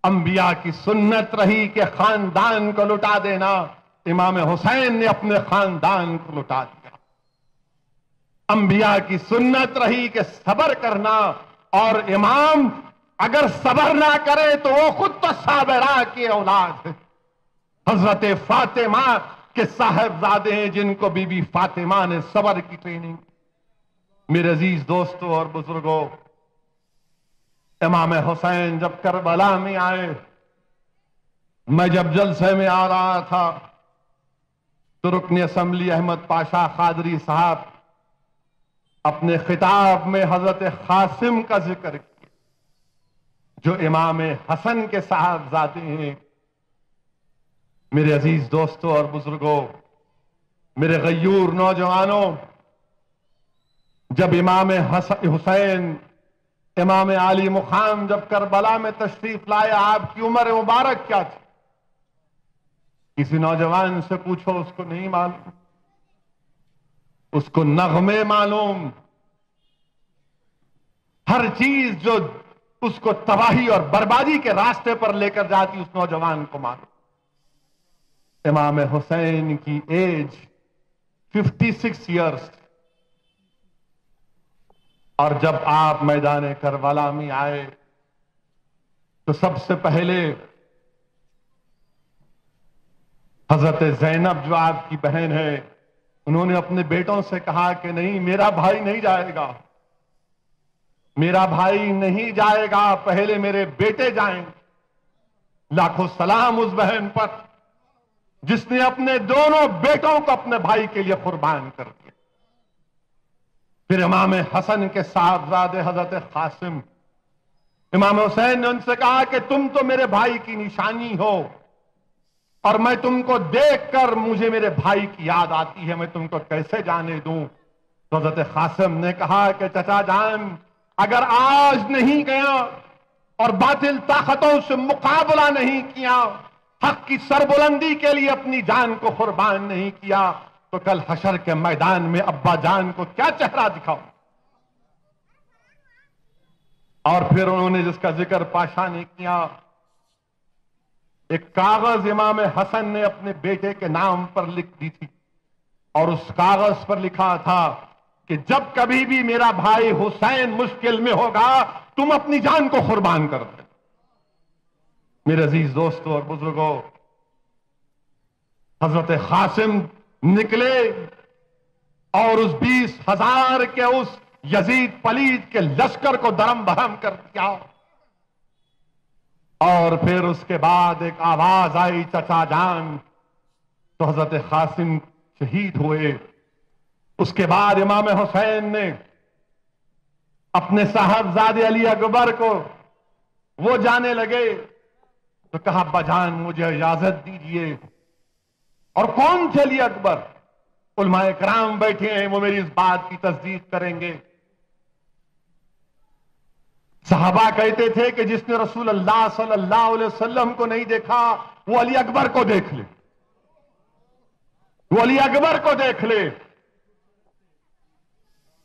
انبیاء کی سنت رہی کہ خاندان کو لٹا دینا، امام حسین نے اپنے خاندان کو لٹا دیا، انبیاء کی سنت رہی کہ صبر کرنا، اور امام اگر صبر نہ کرے تو وہ خود تو صابرہ کی اولاد ہے، حضرت فاطمہ کے صاحبزادے ہیں جن کو بی بی فاطمہ نے صبر کی ٹریننگ۔ میرے عزیز دوستو اور بزرگوں، امام حسین جب کربلا میں آئے، میں جب جلسے میں آ رہا تھا تو رکن اسمبلی احمد پاشا قادری صاحب اپنے خطاب میں حضرت قاسم کا ذکر کیا جو امام حسن کے صاحبزادے ہیں۔ میرے عزیز دوستو اور بزرگوں، میرے غیور نوجوانوں، جب امام حسین امام علی مقام جب کربلا میں تشریف لائے، آپ کی عمر مبارک کیا تھی؟ کسی نوجوان سے پوچھو، اس کو نہیں معلوم، اس کو نغمے معلوم، ہر چیز جو اس کو تباہی اور بربادی کے راستے پر لے کر جاتی اس نوجوان کو معلوم۔ امام حسین کی ایج 56 ایئرز، اور جب آپ میدان کربلا میں آئے تو سب سے پہلے حضرت زینب جو آپ کی بہن ہے، انہوں نے اپنے بیٹوں سے کہا کہ نہیں، میرا بھائی نہیں جائے گا، میرا بھائی نہیں جائے گا، پہلے میرے بیٹے جائیں۔ لاکھوں سلام اس بہن پر جس نے اپنے دونوں بیٹوں کو اپنے بھائی کے لیے قربان کر دیا۔ پھر امام حسن کے صاحبزادے حضرت قاسم، امام حسین نے ان سے کہا کہ تم تو میرے بھائی کی نشانی ہو، اور میں تم کو دیکھ کر مجھے میرے بھائی کی یاد آتی ہے، میں تم کو کیسے جانے دوں؟ تو حضرت قاسم نے کہا کہ چچا جان، اگر آج نہیں گیا اور باطل طاقتوں سے مقابلہ نہیں کیا، حق کی سربلندی کے لیے اپنی جان کو قربان نہیں کیا، تو کل حشر کے میدان میں ابا جان کو کیا چہرہ دکھاؤ؟ اور پھر انہوں نے جس کا ذکر پاشا نے کیا، ایک کاغذ امام حسن نے اپنے بیٹے کے نام پر لکھ دی تھی، اور اس کاغذ پر لکھا تھا کہ جب کبھی بھی میرا بھائی حسین مشکل میں ہوگا تم اپنی جان کو قربان کر دیں۔ میرے عزیز دوستوں اور بزرگوں، حضرت قاسم نکلے اور اس 20,000 کے اس یزید پلید کے لشکر کو درم بھرم کر دیا، اور پھر اس کے بعد ایک آواز آئی چچا جان، تو حضرت قاسم شہید ہوئے۔ اس کے بعد امام حسین نے اپنے صاحبزادے علی اکبر کو، وہ جانے لگے تو کہا ابا جان مجھے اجازت دیجئے۔ اور کون تھے علی اکبر؟ علماء کرام بیٹھے ہیں، وہ میری اس بات کی تصدیق کریں گے۔ صحابہ کہتے تھے کہ جس نے رسول اللہ صلی اللہ علیہ وسلم کو نہیں دیکھا وہ علی اکبر کو دیکھ لے، وہ علی اکبر کو دیکھ لے۔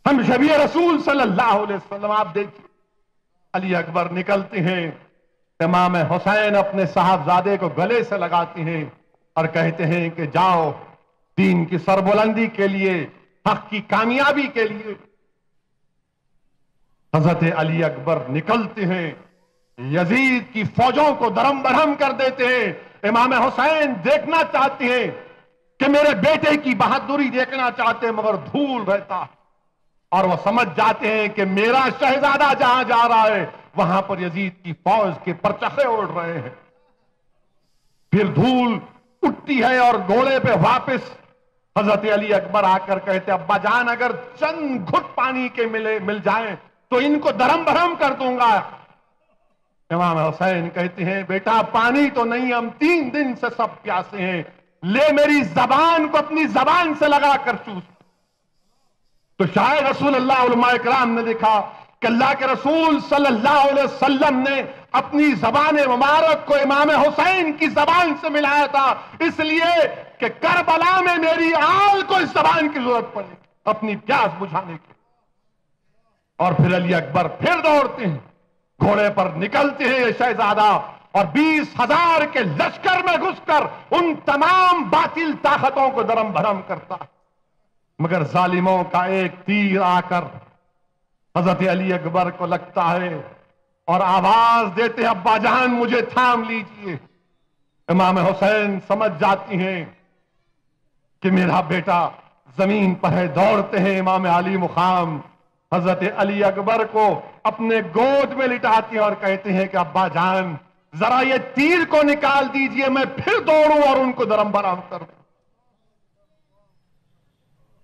ہم شبیہ رسول صلی اللہ علیہ وسلم، آپ دیکھیں علی اکبر نکلتے ہیں، امام حسین اپنے صاحبزادے کو گلے سے لگاتے ہیں اور کہتے ہیں کہ جاؤ دین کی سربلندی کے لیے، حق کی کامیابی کے لیے۔ حضرت علی اکبر نکلتے ہیں، یزید کی فوجوں کو درم برہم کر دیتے ہیں۔ امام حسین دیکھنا چاہتے ہیں کہ میرے بیٹے کی بہادری دیکھنا چاہتے ہیں، مگر دھول رہتا ہے، اور وہ سمجھ جاتے ہیں کہ میرا شہزادہ جہاں جا رہا ہے وہاں پر یزید کی فوج کے پرچخے اڑ رہے ہیں۔ پھر دھول اٹھتی ہے اور گھوڑے پہ واپس حضرت علی اکبر آ کر کہتے ابا جان اگر چند گھٹ پانی کے مل جائیں تو ان کو درم بھرم کر دوں گا۔ امام حسین کہتے ہیں بیٹا پانی تو نہیں، ہم 3 دن سے سب پیاسے ہیں، لے میری زبان کو اپنی زبان سے لگا کر چوس۔ تو شاید رسول اللہ، علماء کرام نے دیکھا کہ اللہ کے رسول صلی اللہ علیہ وسلم نے اپنی زبان مبارک کو امام حسین کی زبان سے ملایا تھا، اس لیے کہ کربلا میں میری آل کو اس زبان کی ضرورت پڑی اپنی پیاس بجھانے کی۔ اور پھر علی اکبر پھر دوڑتے ہیں، گھوڑے پر نکلتے ہیں شہزادہ، اور 20,000 کے لشکر میں گھس کر ان تمام باطل طاقتوں کو درم بھرم کرتا، مگر ظالموں کا ایک تیر آ کر حضرت علی اکبر کو لگتا ہے اور آواز دیتے ہیں ابا جان مجھے تھام لیجئے۔ امام حسین سمجھ جاتی ہیں کہ میرا بیٹا زمین پر ہے، دوڑتے ہیں امام علی مقام حضرت علی اکبر کو اپنے گود میں لٹاتے ہیں اور کہتے ہیں کہ ابا جان ذرا یہ تیر کو نکال دیجئے، میں پھر دوڑوں اور ان کو درم برہم کروں۔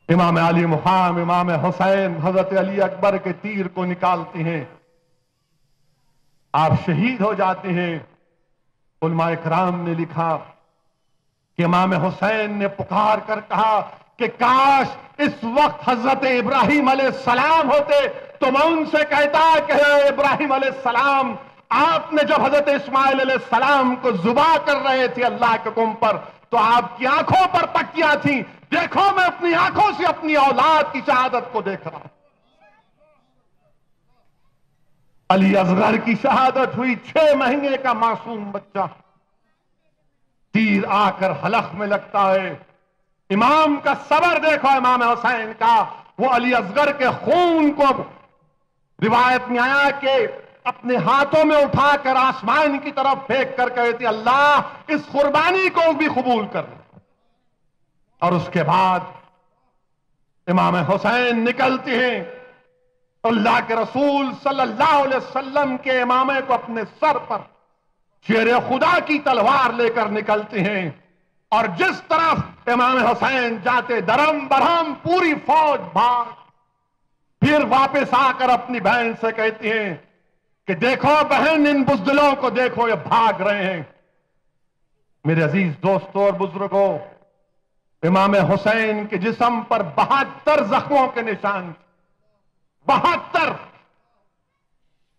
امام علی مقام امام حسین حضرت علی اکبر کے تیر کو نکالتے ہیں، آپ شہید ہو جاتے ہیں۔ علماء کرام نے لکھا کہ امام حسین نے پکار کر کہا کہ کاش اس وقت حضرت ابراہیم علیہ السلام ہوتے تو میں ان سے کہتا کہ اے ابراہیم علیہ السلام، آپ نے جب حضرت اسماعیل علیہ السلام کو ذبح کر رہے تھے اللہ کے حکم پر تو آپ کی آنکھوں پر پٹیاں تھیں، دیکھو میں اپنی آنکھوں سے اپنی اولاد کی شہادت کو دیکھ رہا ہوں۔ علی اصغر کی شہادت ہوئی، 6 مہینے کا معصوم بچہ، تیر آ کر حلق میں لگتا ہے۔ امام کا صبر دیکھو امام حسین کا، وہ علی اصغر کے خون کو روایت میں آیا کہ اپنے ہاتھوں میں اٹھا کر آسمان کی طرف پھینک کر کہتے اللہ اس قربانی کو بھی قبول کر لے۔ اور اس کے بعد امام حسین نکلتے ہیں، اللہ کے رسول صلی اللہ علیہ وسلم کے امامے کو اپنے سر پر شیر خدا کی تلوار لے کر نکلتے ہیں، اور جس طرف امام حسین جاتے درم برہم پوری فوج بھاگ، پھر واپس آ کر اپنی بہن سے کہتے ہیں کہ دیکھو بہن ان بزدلوں کو دیکھو یہ بھاگ رہے ہیں۔ میرے عزیز دوستوں اور بزرگوں، امام حسین کے جسم پر 72 زخموں کے نشان، 72،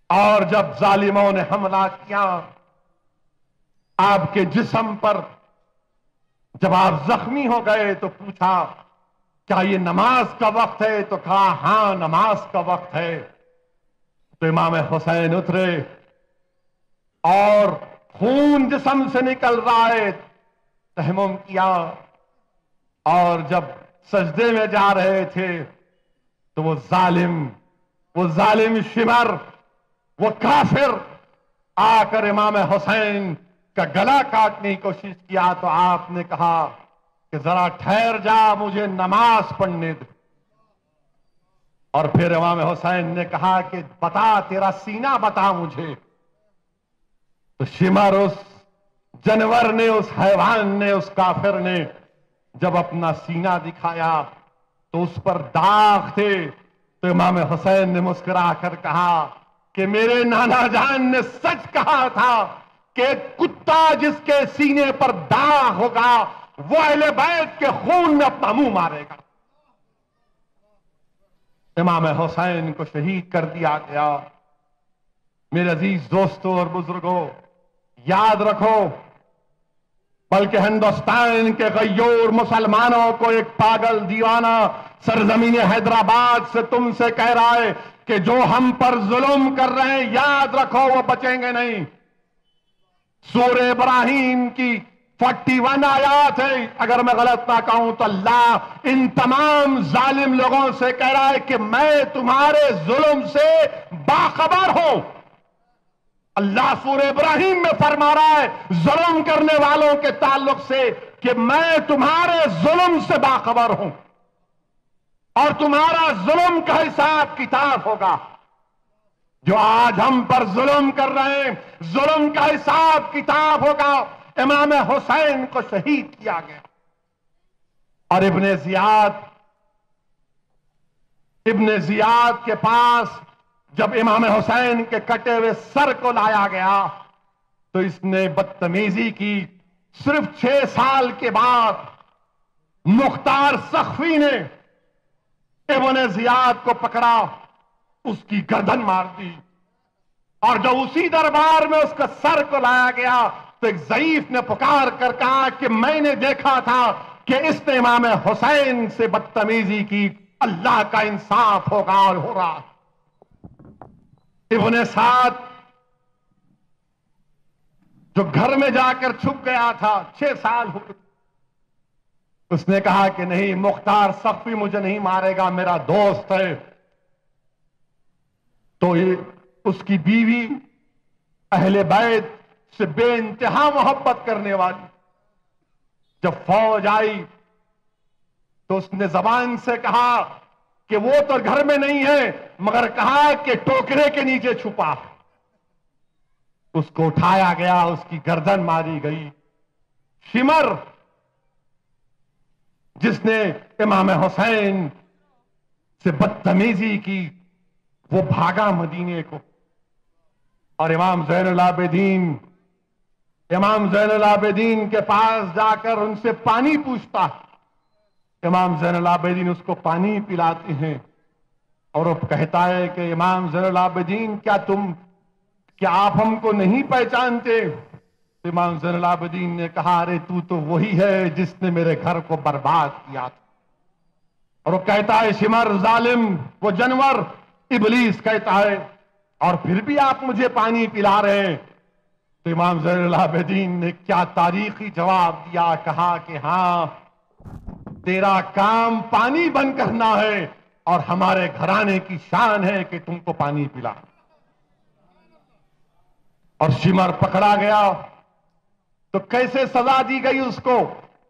اور جب ظالموں نے حملہ کیا آپ کے جسم پر، جب آپ زخمی ہو گئے تو پوچھا کیا یہ نماز کا وقت ہے؟ تو کہا ہاں نماز کا وقت ہے۔ تو امام حسین اترے اور خون جسم سے نکل رہا ہے، تیمم کیا، اور جب سجدے میں جا رہے تھے تو وہ ظالم شمر، وہ کافر آ کر امام حسین کا گلا کاٹنے کی کوشش کیا تو آپ نے کہا کہ ذرا ٹھہر جا، مجھے نماز پڑھنے دے۔ اور پھر امام حسین نے کہا کہ بتا، تیرا سینہ بتا مجھے۔ تو شمر، اس جانور نے، اس حیوان نے، اس کافر نے جب اپنا سینہ دکھایا تو اس پر داغ تھے۔ تو امام حسین نے مسکرا کر کہا کہ میرے نانا جان نے سچ کہا تھا کہ کتا جس کے سینے پر داغ ہوگا وہ اہل بیت کے خون میں اپنا منہ مارے گا۔ امام حسین کو شہید کر دیا گیا۔ میرے عزیز دوستوں اور بزرگوں، یاد رکھو، بلکہ ہندوستان کے غیور مسلمانوں کو ایک پاگل دیوانہ سرزمین حیدرآباد سے تم سے کہہ رہا ہے کہ جو ہم پر ظلم کر رہے ہیں، یاد رکھو وہ بچیں گے نہیں۔ سورہ ابراہیم کی 41 آیات ہے، اگر میں غلط نہ کہوں تو اللہ ان تمام ظالم لوگوں سے کہہ رہا ہے کہ میں تمہارے ظلم سے باخبر ہوں۔ اللہ سورہ ابراہیم میں فرما رہا ہے ظلم کرنے والوں کے تعلق سے کہ میں تمہارے ظلم سے باخبر ہوں اور تمہارا ظلم کا حساب کتاب ہوگا۔ جو آج ہم پر ظلم کر رہے ہیں، ظلم کا حساب کتاب ہوگا۔ امام حسین کو شہید کیا گیا اور ابن زیاد کے پاس جب امام حسین کے کٹے ہوئے سر کو لایا گیا تو اس نے بدتمیزی کی۔ صرف 6 سال کے بعد مختار سخفی نے ابن زیاد کو پکڑا، اس کی گردن مار دی، اور جب اسی دربار میں اس کا سر کو لایا گیا تو ایک ضعیف نے پکار کر کہا کہ میں نے دیکھا تھا کہ اس نے امام حسین سے بدتمیزی کی، اللہ کا انصاف ہوگا اور ہو رہا۔ ابن سعد جو گھر میں جا کر چھپ گیا تھا، 6 سال ہو گئے، اس نے کہا کہ نہیں، مختار سخفی مجھے نہیں مارے گا، میرا دوست ہے۔ تو اس کی بیوی اہل بیت سے بے انتہا محبت کرنے والی جب فوج آئی تو اس نے زبان سے کہا کہ وہ تو گھر میں نہیں ہے، مگر کہا کہ ٹوکرے کے نیچے چھپا۔ اس کو اٹھایا گیا، اس کی گردن ماری گئی۔ شمر جس نے امام حسین سے بدتمیزی کی وہ بھاگا مدینے کو، اور امام زین العابدین کے پاس جا کر ان سے پانی پوچھتا۔ امام زین العابدین اس کو پانی پلاتے ہیں اور وہ کہتا ہے کہ امام زین العابدین کیا آپ ہم کو نہیں پہچانتے؟ امام زین العابدین نے کہا ارے تو وہی ہے جس نے میرے گھر کو برباد کیا تھا۔ اور وہ کہتا ہے شمر ظالم، وہ جانور ابلیس کہتا ہے، اور پھر بھی آپ مجھے پانی پلا رہے ہیں؟ تو امام زین العابدین نے کیا تاریخی جواب دیا، کہا کہ ہاں، تیرا کام پانی بن کرنا ہے اور ہمارے گھرانے کی شان ہے کہ تم کو پانی پلا۔ اور شمر پکڑا گیا تو کیسے سزا دی گئی اس کو؟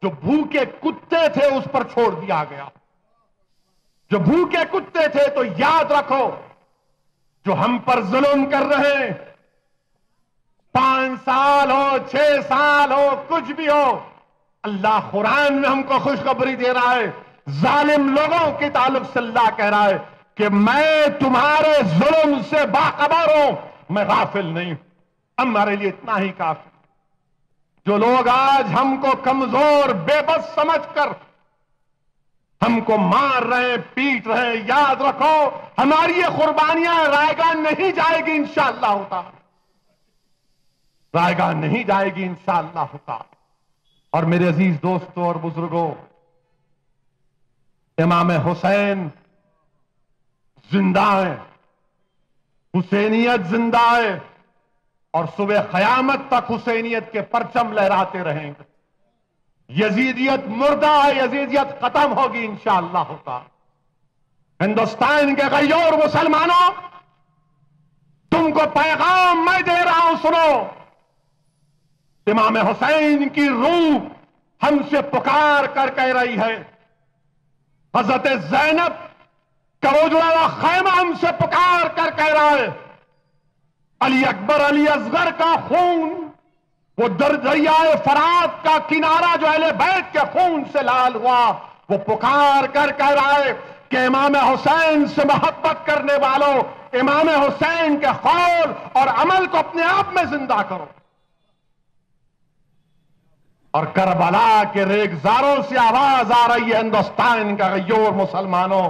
جو بھوکے کتے تھے اس پر چھوڑ دیا گیا۔ جو بھوکے کتے تھے، تو یاد رکھو جو ہم پر ظلم کر رہے ہیں، 5 سال ہو، 6 سال ہو، کچھ بھی ہو، اللہ قرآن میں ہم کو خوشخبری دے رہا ہے، ظالم لوگوں کے تعلق سے اللہ کہہ رہا ہے کہ میں تمہارے ظلم سے باخبر ہوں، میں غافل نہیں ہوں۔ ہمارے لیے اتنا ہی کافی۔ جو لوگ آج ہم کو کمزور، بے بس سمجھ کر ہم کو مار رہے، پیٹ رہے، یاد رکھو ہماری یہ قربانیاں رائے گاہ نہیں جائے گی انشاءاللہ ہوتا، رائے گاہ نہیں جائے گی انشاءاللہ ہوتا۔ اور میرے عزیز دوستوں اور بزرگوں، امام حسین زندہ ہے، حسینیت زندہ ہے، اور صبح قیامت تک حسینیت کے پرچم لہراتے رہیں گے۔ یزیدیت مردہ ہے، یزیدیت ختم ہوگی انشاءاللہ ہوتا۔ ہندوستان کے غیور مسلمانوں، تم کو پیغام میں دے رہا ہوں، سنو۔ امام حسین کی روح ہم سے پکار کر کہہ رہی ہے، حضرت زینب کا اجڑا خیمہ ہم سے پکار کر کہہ رہا ہے، علی اکبر علی اصغر کا خون، وہ دریائے فرات کا کنارہ جو اہل بیت کے خون سے لال ہوا، وہ پکار کر کہہ رہا ہے کہ امام حسین سے محبت کرنے والوں، امام حسین کے قول اور عمل کو اپنے آپ میں زندہ کرو۔ اور کربلا کے ریگزاروں سے آواز آ رہی ہے ہندوستان کا غیور مسلمانوں،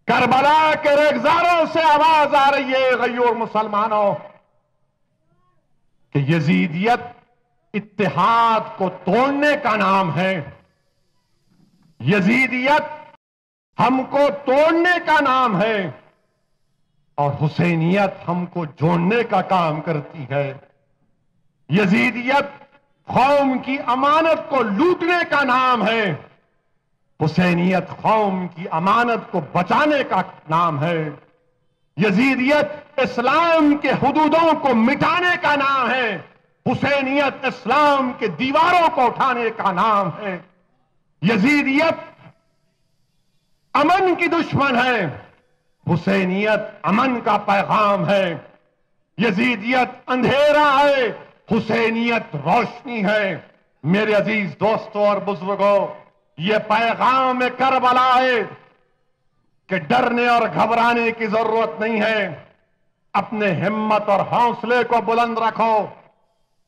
کربلا کے ریگزاروں سے آواز آ رہی ہے غیور مسلمانوں کہ یزیدیت اتحاد کو توڑنے کا نام ہے، یزیدیت ہم کو توڑنے کا نام ہے، اور حسینیت ہم کو جوڑنے کا کام کرتی ہے۔ یزیدیت قوم کی امانت کو لوٹنے کا نام ہے، حسینیت قوم کی امانت کو بچانے کا نام ہے۔ یزیدیت اسلام کے حدودوں کو مٹانے کا نام ہے، حسینیت اسلام کے دیواروں کو اٹھانے کا نام ہے۔ یزیدیت امن کی دشمن ہے، حسینیت امن کا پیغام ہے۔ یزیدیت اندھیرا ہے، حسینیت روشنی ہے۔ میرے عزیز دوستوں اور بزرگوں، یہ پیغام کربلا ہے کہ ڈرنے اور گھبرانے کی ضرورت نہیں ہے، اپنے ہمت اور حوصلے کو بلند رکھو۔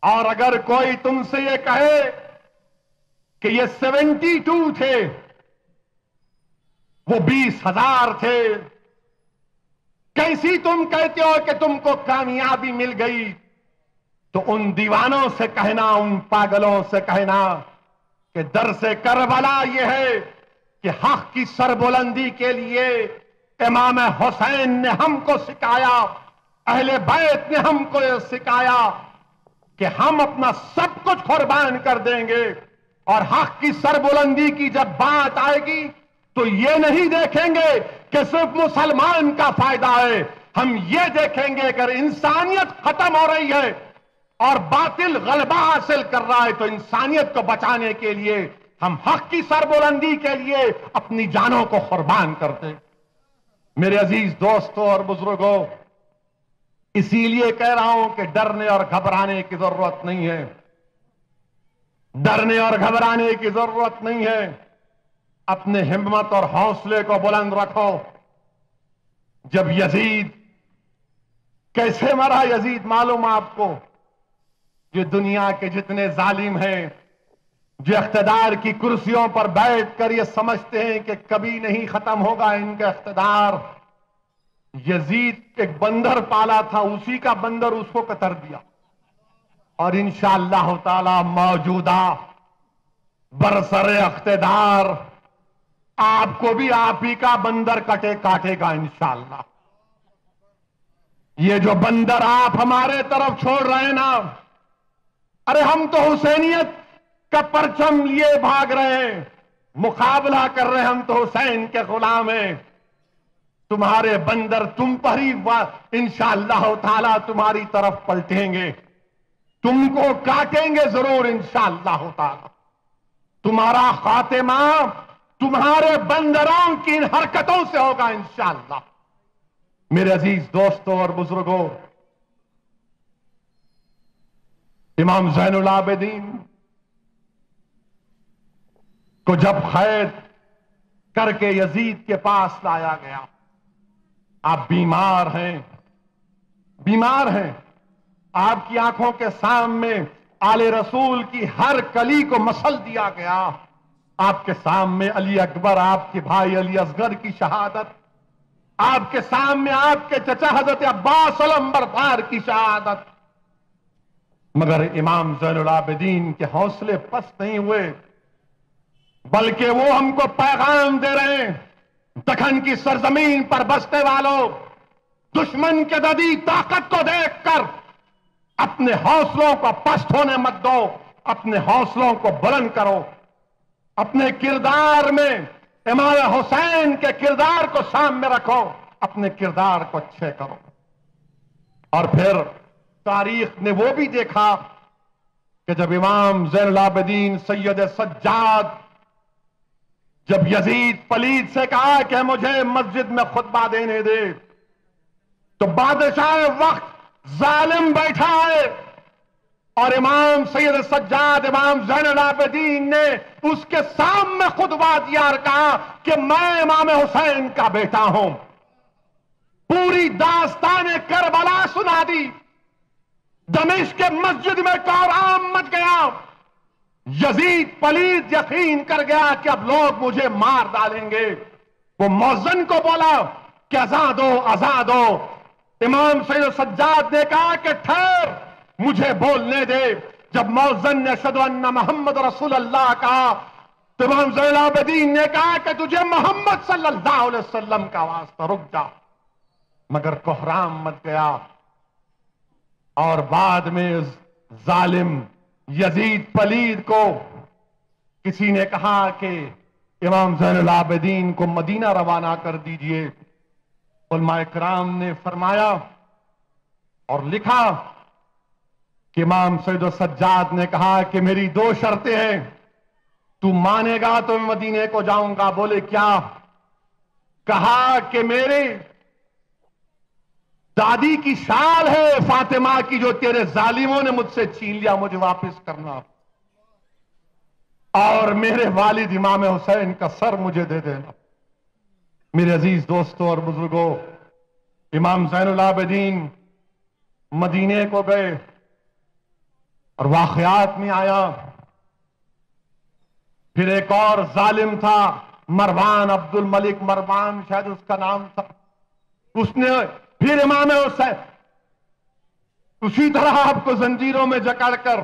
اور اگر کوئی تم سے یہ کہے کہ یہ 72 تھے، وہ 20,000 تھے، کیسی تم کہتے ہو کہ تم کو کامیابی مل گئی، تو ان دیوانوں سے کہنا، ان پاگلوں سے کہنا کہ درس کربلا یہ ہے کہ حق کی سربلندی کے لیے امام حسین نے ہم کو سکھایا، اہل بیت نے ہم کو یہ سکھایا کہ ہم اپنا سب کچھ قربان کر دیں گے، اور حق کی سربلندی کی جب بات آئے گی تو یہ نہیں دیکھیں گے کہ صرف مسلمان کا فائدہ ہے، ہم یہ دیکھیں گے کہ انسانیت ختم ہو رہی ہے اور باطل غلبہ حاصل کر رہا ہے، تو انسانیت کو بچانے کے لیے ہم حق کی سربلندی کے لیے اپنی جانوں کو قربان کرتے۔ میرے عزیز دوستوں اور بزرگوں، اسی لیے کہہ رہا ہوں کہ ڈرنے اور گھبرانے کی ضرورت نہیں ہے، ڈرنے اور گھبرانے کی ضرورت نہیں ہے، اپنے ہمت اور حوصلے کو بلند رکھو۔ جب یزید کیسے مرا، یزید معلوم آپ کو، جو دنیا کے جتنے ظالم ہیں، جو اقتدار کی کرسیوں پر بیٹھ کر یہ سمجھتے ہیں کہ کبھی نہیں ختم ہوگا ان کا اقتدار، یزید ایک بندر پالا تھا، اسی کا بندر اس کو قتل دیا، اور انشاءاللہ تعالی موجودہ برسر اقتدار آپ کو بھی آپ ہی کا بندر کاٹے گا انشاءاللہ۔ یہ جو بندر آپ ہمارے طرف چھوڑ رہے ہیں نا، ارے ہم تو حسینیت کا پرچم لیے بھاگ رہے ہیں، مقابلہ کر رہے ہیں، ہم تو حسین کے غلام ہیں۔ تمہارے بندر تم پر ہی انشاءاللہ تعالی تمہاری طرف پلٹیں گے، تم کو کاٹیں گے ضرور انشاءاللہ تعالی۔ تمہارا خاتمہ تمہارے بندروں کی ان حرکتوں سے ہوگا انشاءاللہ۔ میرے عزیز دوستوں اور بزرگوں، امام زین العابدین کو جب قید کر کے یزید کے پاس لایا گیا، آپ بیمار ہیں، بیمار ہیں، آپ کی آنکھوں کے سامنے آل رسول کی ہر کلی کو مسل دیا گیا، آپ کے سامنے علی اکبر، آپ کے بھائی علی اصغر کی شہادت، آپ کے سامنے آپ کے چچا حضرت عباس علمبردار کی شہادت، مگر امام زین العابدین کے حوصلے پست نہیں ہوئے، بلکہ وہ ہم کو پیغام دے رہے ہیں، دکن کی سرزمین پر بسنے والوں، دشمن کے ددی طاقت کو دیکھ کر اپنے حوصلوں کو پست ہونے مت دو، اپنے حوصلوں کو بلند کرو، اپنے کردار میں امام حسین کے کردار کو سامنے رکھو، اپنے کردار کو اچھے کرو۔ اور پھر تاریخ نے وہ بھی دیکھا کہ جب امام زین العابدین سید سجاد جب یزید پلید سے کہا کہ مجھے مسجد میں خطبہ دینے دے، تو بادشاہ وقت ظالم بیٹھا ہے، اور امام سید سجاد امام زین العابدین نے اس کے سامنے خطبہ دیا اور کہا کہ میں امام حسین کا بیٹا ہوں۔ پوری داستان کربلا سنا دی، دمشق کے مسجد میں کوہرام مچ گیا، یزید پلید یقین کر گیا کہ اب لوگ مجھے مار ڈالیں گے۔ وہ مؤذن کو بولا کہ اذان دو اذان دو، امام سید سجاد نے کہا کہ ٹھہر، مجھے بولنے دے۔ جب مؤذن نے اشہدو ان محمد رسول اللہ کہا تو امام زین العابدین نے کہا کہ تجھے محمد صلی اللہ علیہ وسلم کا واسطہ، رک جا۔ مگر کوہرام مچ گیا، اور بعد میں ظالم یزید پلید کو کسی نے کہا کہ امام زین العابدین کو مدینہ روانہ کر دیجئے۔ علماء کرام نے فرمایا اور لکھا کہ امام سید سجاد نے کہا کہ میری دو شرطیں ہیں، تو مانے گا تو میں مدینے کو جاؤں گا۔ بولے کیا؟ کہا کہ میرے دادی کی شال ہے فاطمہ کی جو تیرے ظالموں نے مجھ سے چھین لیا، مجھے واپس کرنا، اور میرے والد امام حسین کا سر مجھے دے دینا۔ میرے عزیز دوستوں اور بزرگوں، امام زین العابدین مدینے کو گئے، اور واقعات میں آیا پھر ایک اور ظالم تھا، مروان عبد الملک، مروان شاید اس کا نام تھا، اس نے پھر امام حسین اسی طرح آپ کو زنجیروں میں جکڑ کر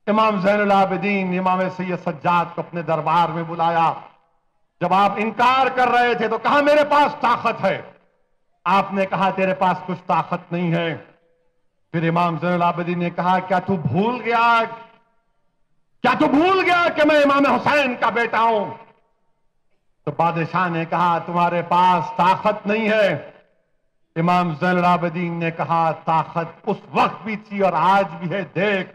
امام زین العابدین امام سید سجاد کو اپنے دربار میں بلایا۔ جب آپ انکار کر رہے تھے تو کہا میرے پاس طاقت ہے، آپ نے کہا تیرے پاس کچھ طاقت نہیں ہے۔ پھر امام زین العابدین نے کہا کیا تو بھول گیا کہ میں امام حسین کا بیٹا ہوں؟ تو بادشاہ نے کہا تمہارے پاس طاقت نہیں ہے۔ امام زین العابدین نے کہا طاقت اس وقت بھی تھی اور آج بھی ہے، دیکھ۔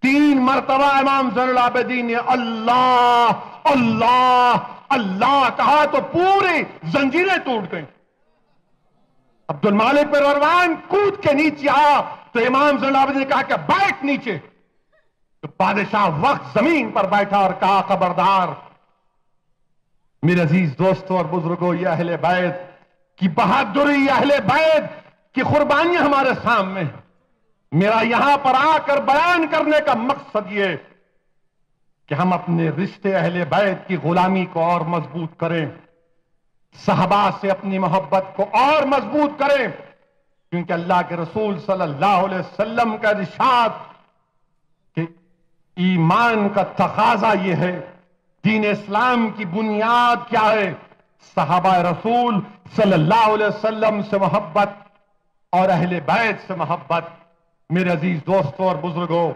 3 مرتبہ امام زین العابدین نے اللہ اللہ اللہ کہا تو پوری زنجیریں ٹوٹ گئیں۔ عبد المالک بن مروان کود کے نیچے آیا تو امام زین العابدین نے کہا کہ بیٹھ نیچے، تو بادشاہ وقت زمین پر بیٹھا اور کہا خبردار۔ میرے عزیز دوستوں اور بزرگوں، یہ اہل بیت کی بہادری، اہل بیت کی قربانیاں ہمارے سامنے۔ میرا یہاں پر آ کر بیان کرنے کا مقصد یہ کہ ہم اپنے رشتے اہل بیت کی غلامی کو اور مضبوط کریں، صحابہ سے اپنی محبت کو اور مضبوط کریں، کیونکہ اللہ کے رسول صلی اللہ علیہ وسلم کا ارشاد کہ ایمان کا تقاضا یہ ہے، دین اسلام کی بنیاد کیا ہے؟ صحابہ رسول صلی اللہ علیہ وسلم سے محبت اور اہل بیت سے محبت۔ میرے عزیز دوستوں اور بزرگوں،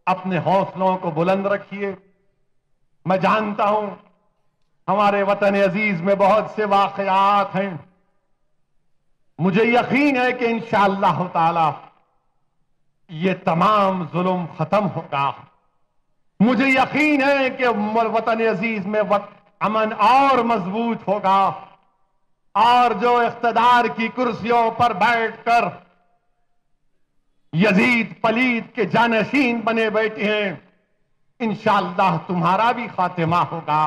اپنے حوصلوں کو بلند رکھیے۔ میں جانتا ہوں ہمارے وطن عزیز میں بہت سے واقعات ہیں، مجھے یقین ہے کہ انشاءاللہ تعالی یہ تمام ظلم ختم ہوگا۔ مجھے یقین ہے کہ وطن عزیز میں امن اور مضبوط ہوگا، اور جو اقتدار کی کرسیوں پر بیٹھ کر یزید پلید کے جانشین بنے بیٹھے ہیں، انشاءاللہ تمہارا بھی خاتمہ ہوگا۔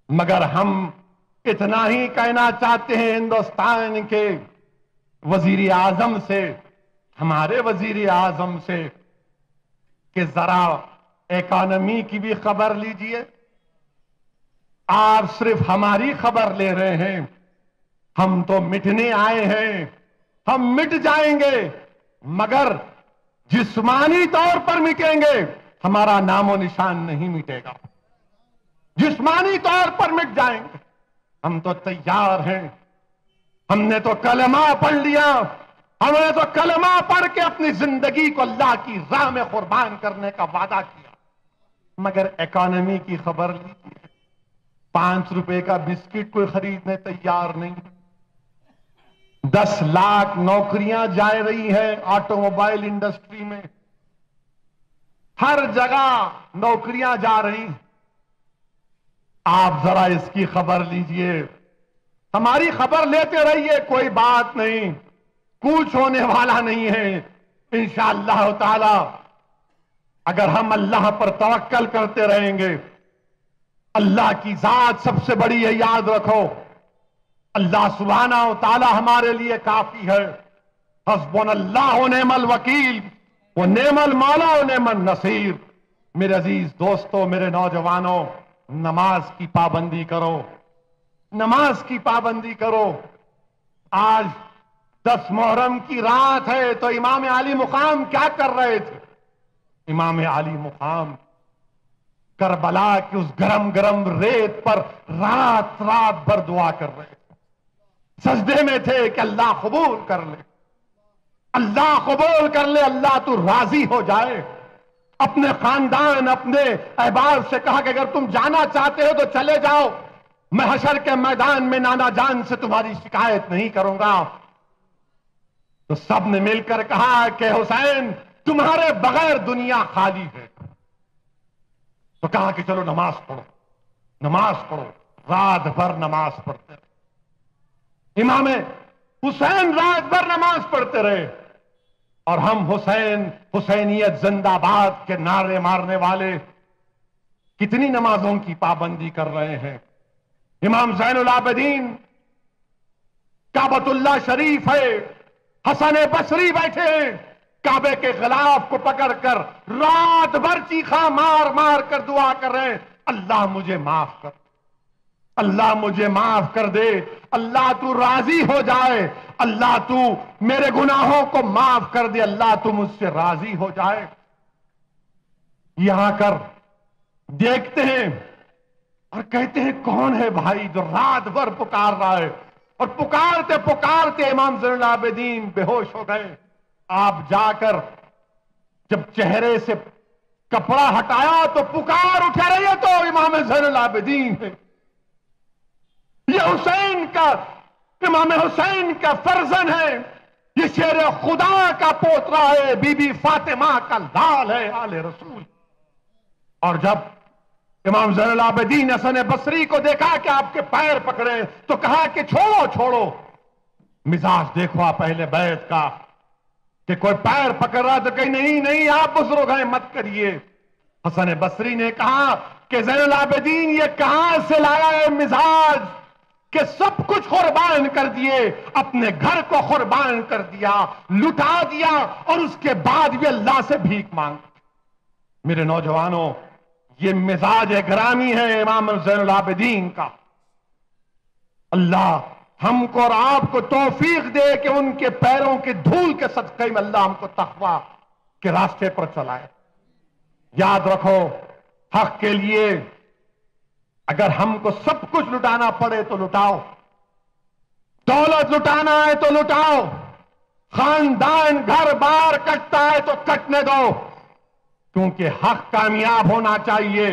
مگر ہم اتنا ہی کہنا چاہتے ہیں ہندوستان کے وزیر اعظم سے، ہمارے وزیر اعظم سے، کہ ذرا اکانومی کی بھی خبر لیجئے۔ آپ صرف ہماری خبر لے رہے ہیں، ہم تو مٹنے آئے ہیں، ہم مٹ جائیں گے، مگر جسمانی طور پر مٹیں گے، ہمارا نام و نشان نہیں مٹے گا۔ جسمانی طور پر مٹ جائیں گے، ہم تو تیار ہیں، ہم نے تو کلمہ پڑھ لیا، ہم نے تو کلمہ پڑھ کے اپنی زندگی کو اللہ کی راہ میں قربان کرنے کا وعدہ کیا، مگر اکانومی کی خبر لیجیے، 5 روپے کا بسکٹ کوئی خریدنے تیار نہیں۔ 10 لاکھ نوکریاں جا رہی ہیں آٹو موبائل انڈسٹری میں، ہر جگہ نوکریاں جا رہی ہیں۔ آپ ذرا اس کی خبر لیجئے، ہماری خبر لیتے رہیے، کوئی بات نہیں، کچھ ہونے والا نہیں ہے انشاءاللہ تعالی۔ اگر ہم اللہ پر توکل کرتے رہیں گے، اللہ کی ذات سب سے بڑی ہے، یاد رکھو، اللہ سبحانہ و تعالی ہمارے لیے کافی ہے۔ حسبنا اللہ و نعم الوکیل و نعم المولا و نعم النصیر۔ میرے عزیز دوستو، میرے نوجوانوں، نماز کی پابندی کرو، نماز کی پابندی کرو۔ آج 10 محرم کی رات ہے تو امام علی مقام کیا کر رہے تھے؟ امام علی مقام کربلا کی اس گرم گرم ریت پر رات رات بھر دعا کر رہے تھے، سجدے میں تھے کہ اللہ قبول کر لے، اللہ قبول کر لے، اللہ تو راضی ہو جائے۔ اپنے خاندان، اپنے احباب سے کہا کہ اگر تم جانا چاہتے ہو تو چلے جاؤ، میں حشر کے میدان میں نانا جان سے تمہاری شکایت نہیں کروں گا۔ تو سب نے مل کر کہا کہ حسین تمہارے بغیر دنیا خالی ہے۔ تو کہا کہ چلو نماز پڑھو، نماز پڑھو، رات بھر نماز پڑھتے رہے۔ امام حسین رات بھر نماز پڑھتے رہے، اور ہم حسینیت زندہ باد کے نعرے مارنے والے کتنی نمازوں کی پابندی کر رہے ہیں۔ امام زین العابدین، کعبۃ اللہ شریف ہے، حسن بصری بیٹھے ہیں، کعبے کے غلاف کو پکڑ کر رات بھر چیخا مار مار کر دعا کر رہے ہیں، اللہ مجھے معاف کر، اللہ مجھے معاف کر دے، اللہ تو راضی ہو جائے، اللہ تو میرے گناہوں کو معاف کر دے، اللہ تو مجھ سے راضی ہو جائے۔ یہاں کر دیکھتے ہیں اور کہتے ہیں کون ہے بھائی جو رات بھر پکار رہا ہے، اور پکارتے پکارتے امام زین العابدین بے ہوش ہو گئے۔ آپ جا کر جب چہرے سے کپڑا ہٹایا تو پکار اٹھا رہی ہے، تو امام زین العابدین ہے، یہ حسین کا، امام حسین کا فرزند ہے، یہ شیر خدا کا پوترا ہے، بی بی فاطمہ کا لال ہے، آل رسول۔ اور جب امام زین العابدین حسن بصری کو دیکھا کہ آپ کے پیر پکڑے تو کہا کہ چھوڑو چھوڑو۔ مزاج دیکھو آپ اہل بیت کا، کہ کوئی پیر پکڑ رہا تو کہیں نہیں نہیں آپ بزرگ ہیں مت کریے۔ حسن بصری نے کہا کہ زین العابدین یہ کہاں سے لایا ہے مزاج کہ سب کچھ قربان کر دیے، اپنے گھر کو قربان کر دیا، لٹا دیا، اور اس کے بعد بھی اللہ سے بھیک مانگ۔ میرے نوجوانوں، یہ مزاج گرامی ہے امام زین العابدین کا۔ اللہ ہم کو اور آپ کو توفیق دے کہ ان کے پیروں کے دھول کے صدقے میں اللہ ہم کو تقویٰ کے راستے پر چلائے۔ یاد رکھو، حق کے لیے اگر ہم کو سب کچھ لٹانا پڑے تو لٹاؤ، دولت لٹانا ہے تو لٹاؤ، خاندان گھر بار کٹتا ہے تو کٹنے دو، کیونکہ حق کامیاب ہونا چاہیے،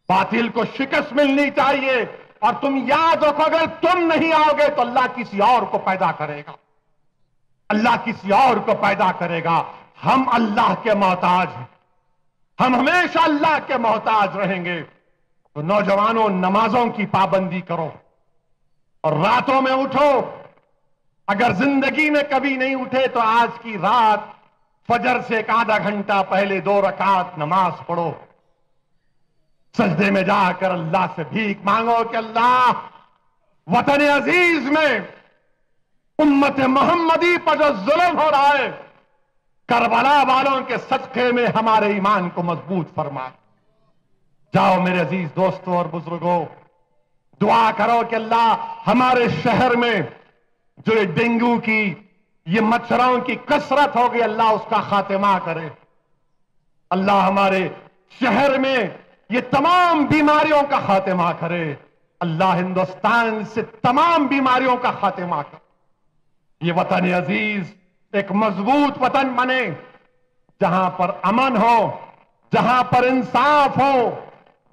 باطل کو شکست ملنی چاہیے۔ اور تم یاد رکھو، اگر تم نہیں آؤ گے تو اللہ کسی اور کو پیدا کرے گا، اللہ کسی اور کو پیدا کرے گا۔ ہم اللہ کے محتاج ہیں، ہم ہمیشہ اللہ کے محتاج رہیں گے۔ تو نوجوانوں، نمازوں کی پابندی کرو اور راتوں میں اٹھو۔ اگر زندگی میں کبھی نہیں اٹھے تو آج کی رات فجر سے 1 آدھا گھنٹہ پہلے 2 رکعت نماز پڑھو، سجدے میں جا کر اللہ سے بھیک مانگو کہ اللہ وطن عزیز میں امت محمدی پر جو ظلم ہو رہا ہے، کربلا والوں کے صدقے میں ہمارے ایمان کو مضبوط فرما۔ جاؤ میرے عزیز دوستوں اور بزرگوں، دعا کرو کہ اللہ ہمارے شہر میں جو یہ ڈینگو کی، یہ مچھروں کی کثرت ہو گئی، اللہ اس کا خاتمہ کرے۔ اللہ ہمارے شہر میں یہ تمام بیماریوں کا خاتمہ کرے۔ اللہ ہندوستان سے تمام بیماریوں کا خاتمہ کرے۔ یہ وطن عزیز ایک مضبوط وطن بنے جہاں پر امن ہو، جہاں پر انصاف ہو،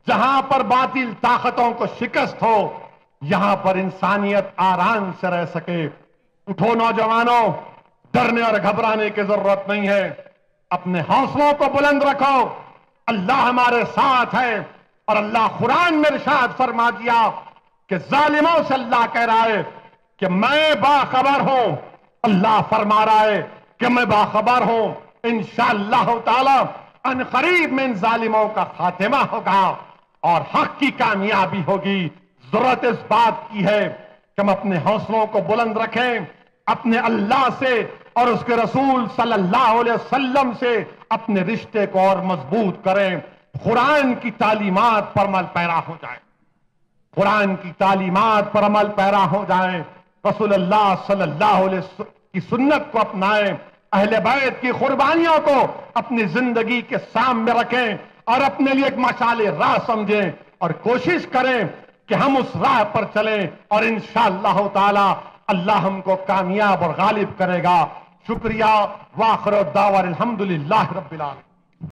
جہاں پر باطل طاقتوں کو شکست ہو، یہاں پر انسانیت آرام سے رہ سکے۔ اٹھو نوجوانوں، ڈرنے اور گھبرانے کی ضرورت نہیں ہے، اپنے حوصلوں کو بلند رکھو، اللہ ہمارے ساتھ ہے۔ اور اللہ قرآن میں ارشاد فرما دیا کہ ظالموں سے اللہ کہہ رہا ہے کہ میں باخبر ہوں، اللہ فرما رہا ہے کہ میں باخبر ہوں، انشاءاللہ تعالی ان قریب میں ان ظالموں کا خاتمہ ہوگا اور حق کی کامیابی ہوگی۔ ضرورت اس بات کی ہے کہ ہم اپنے حوصلوں کو بلند رکھیں، اپنے اللہ سے اور اس کے رسول صلی اللہ علیہ وسلم سے اپنے رشتے کو اور مضبوط کریں، قرآن کی تعلیمات پر عمل پیرا ہو جائیں، قرآن کی تعلیمات پر عمل پیرا ہو جائیں، رسول اللہ صلی اللہ علیہ وسلم کی سنت کو اپنائیں، اہل بیت کی قربانیوں کو اپنی زندگی کے سامنے رکھیں اور اپنے لیے ایک مشعل راہ سمجھیں اور کوشش کریں کہ ہم اس راہ پر چلیں اور انشاءاللہ تعالی اللہ ہم کو کامیاب اور غالب کرے گا۔ شکریہ، وآخر الدعوان الحمدللہ رب العالمین۔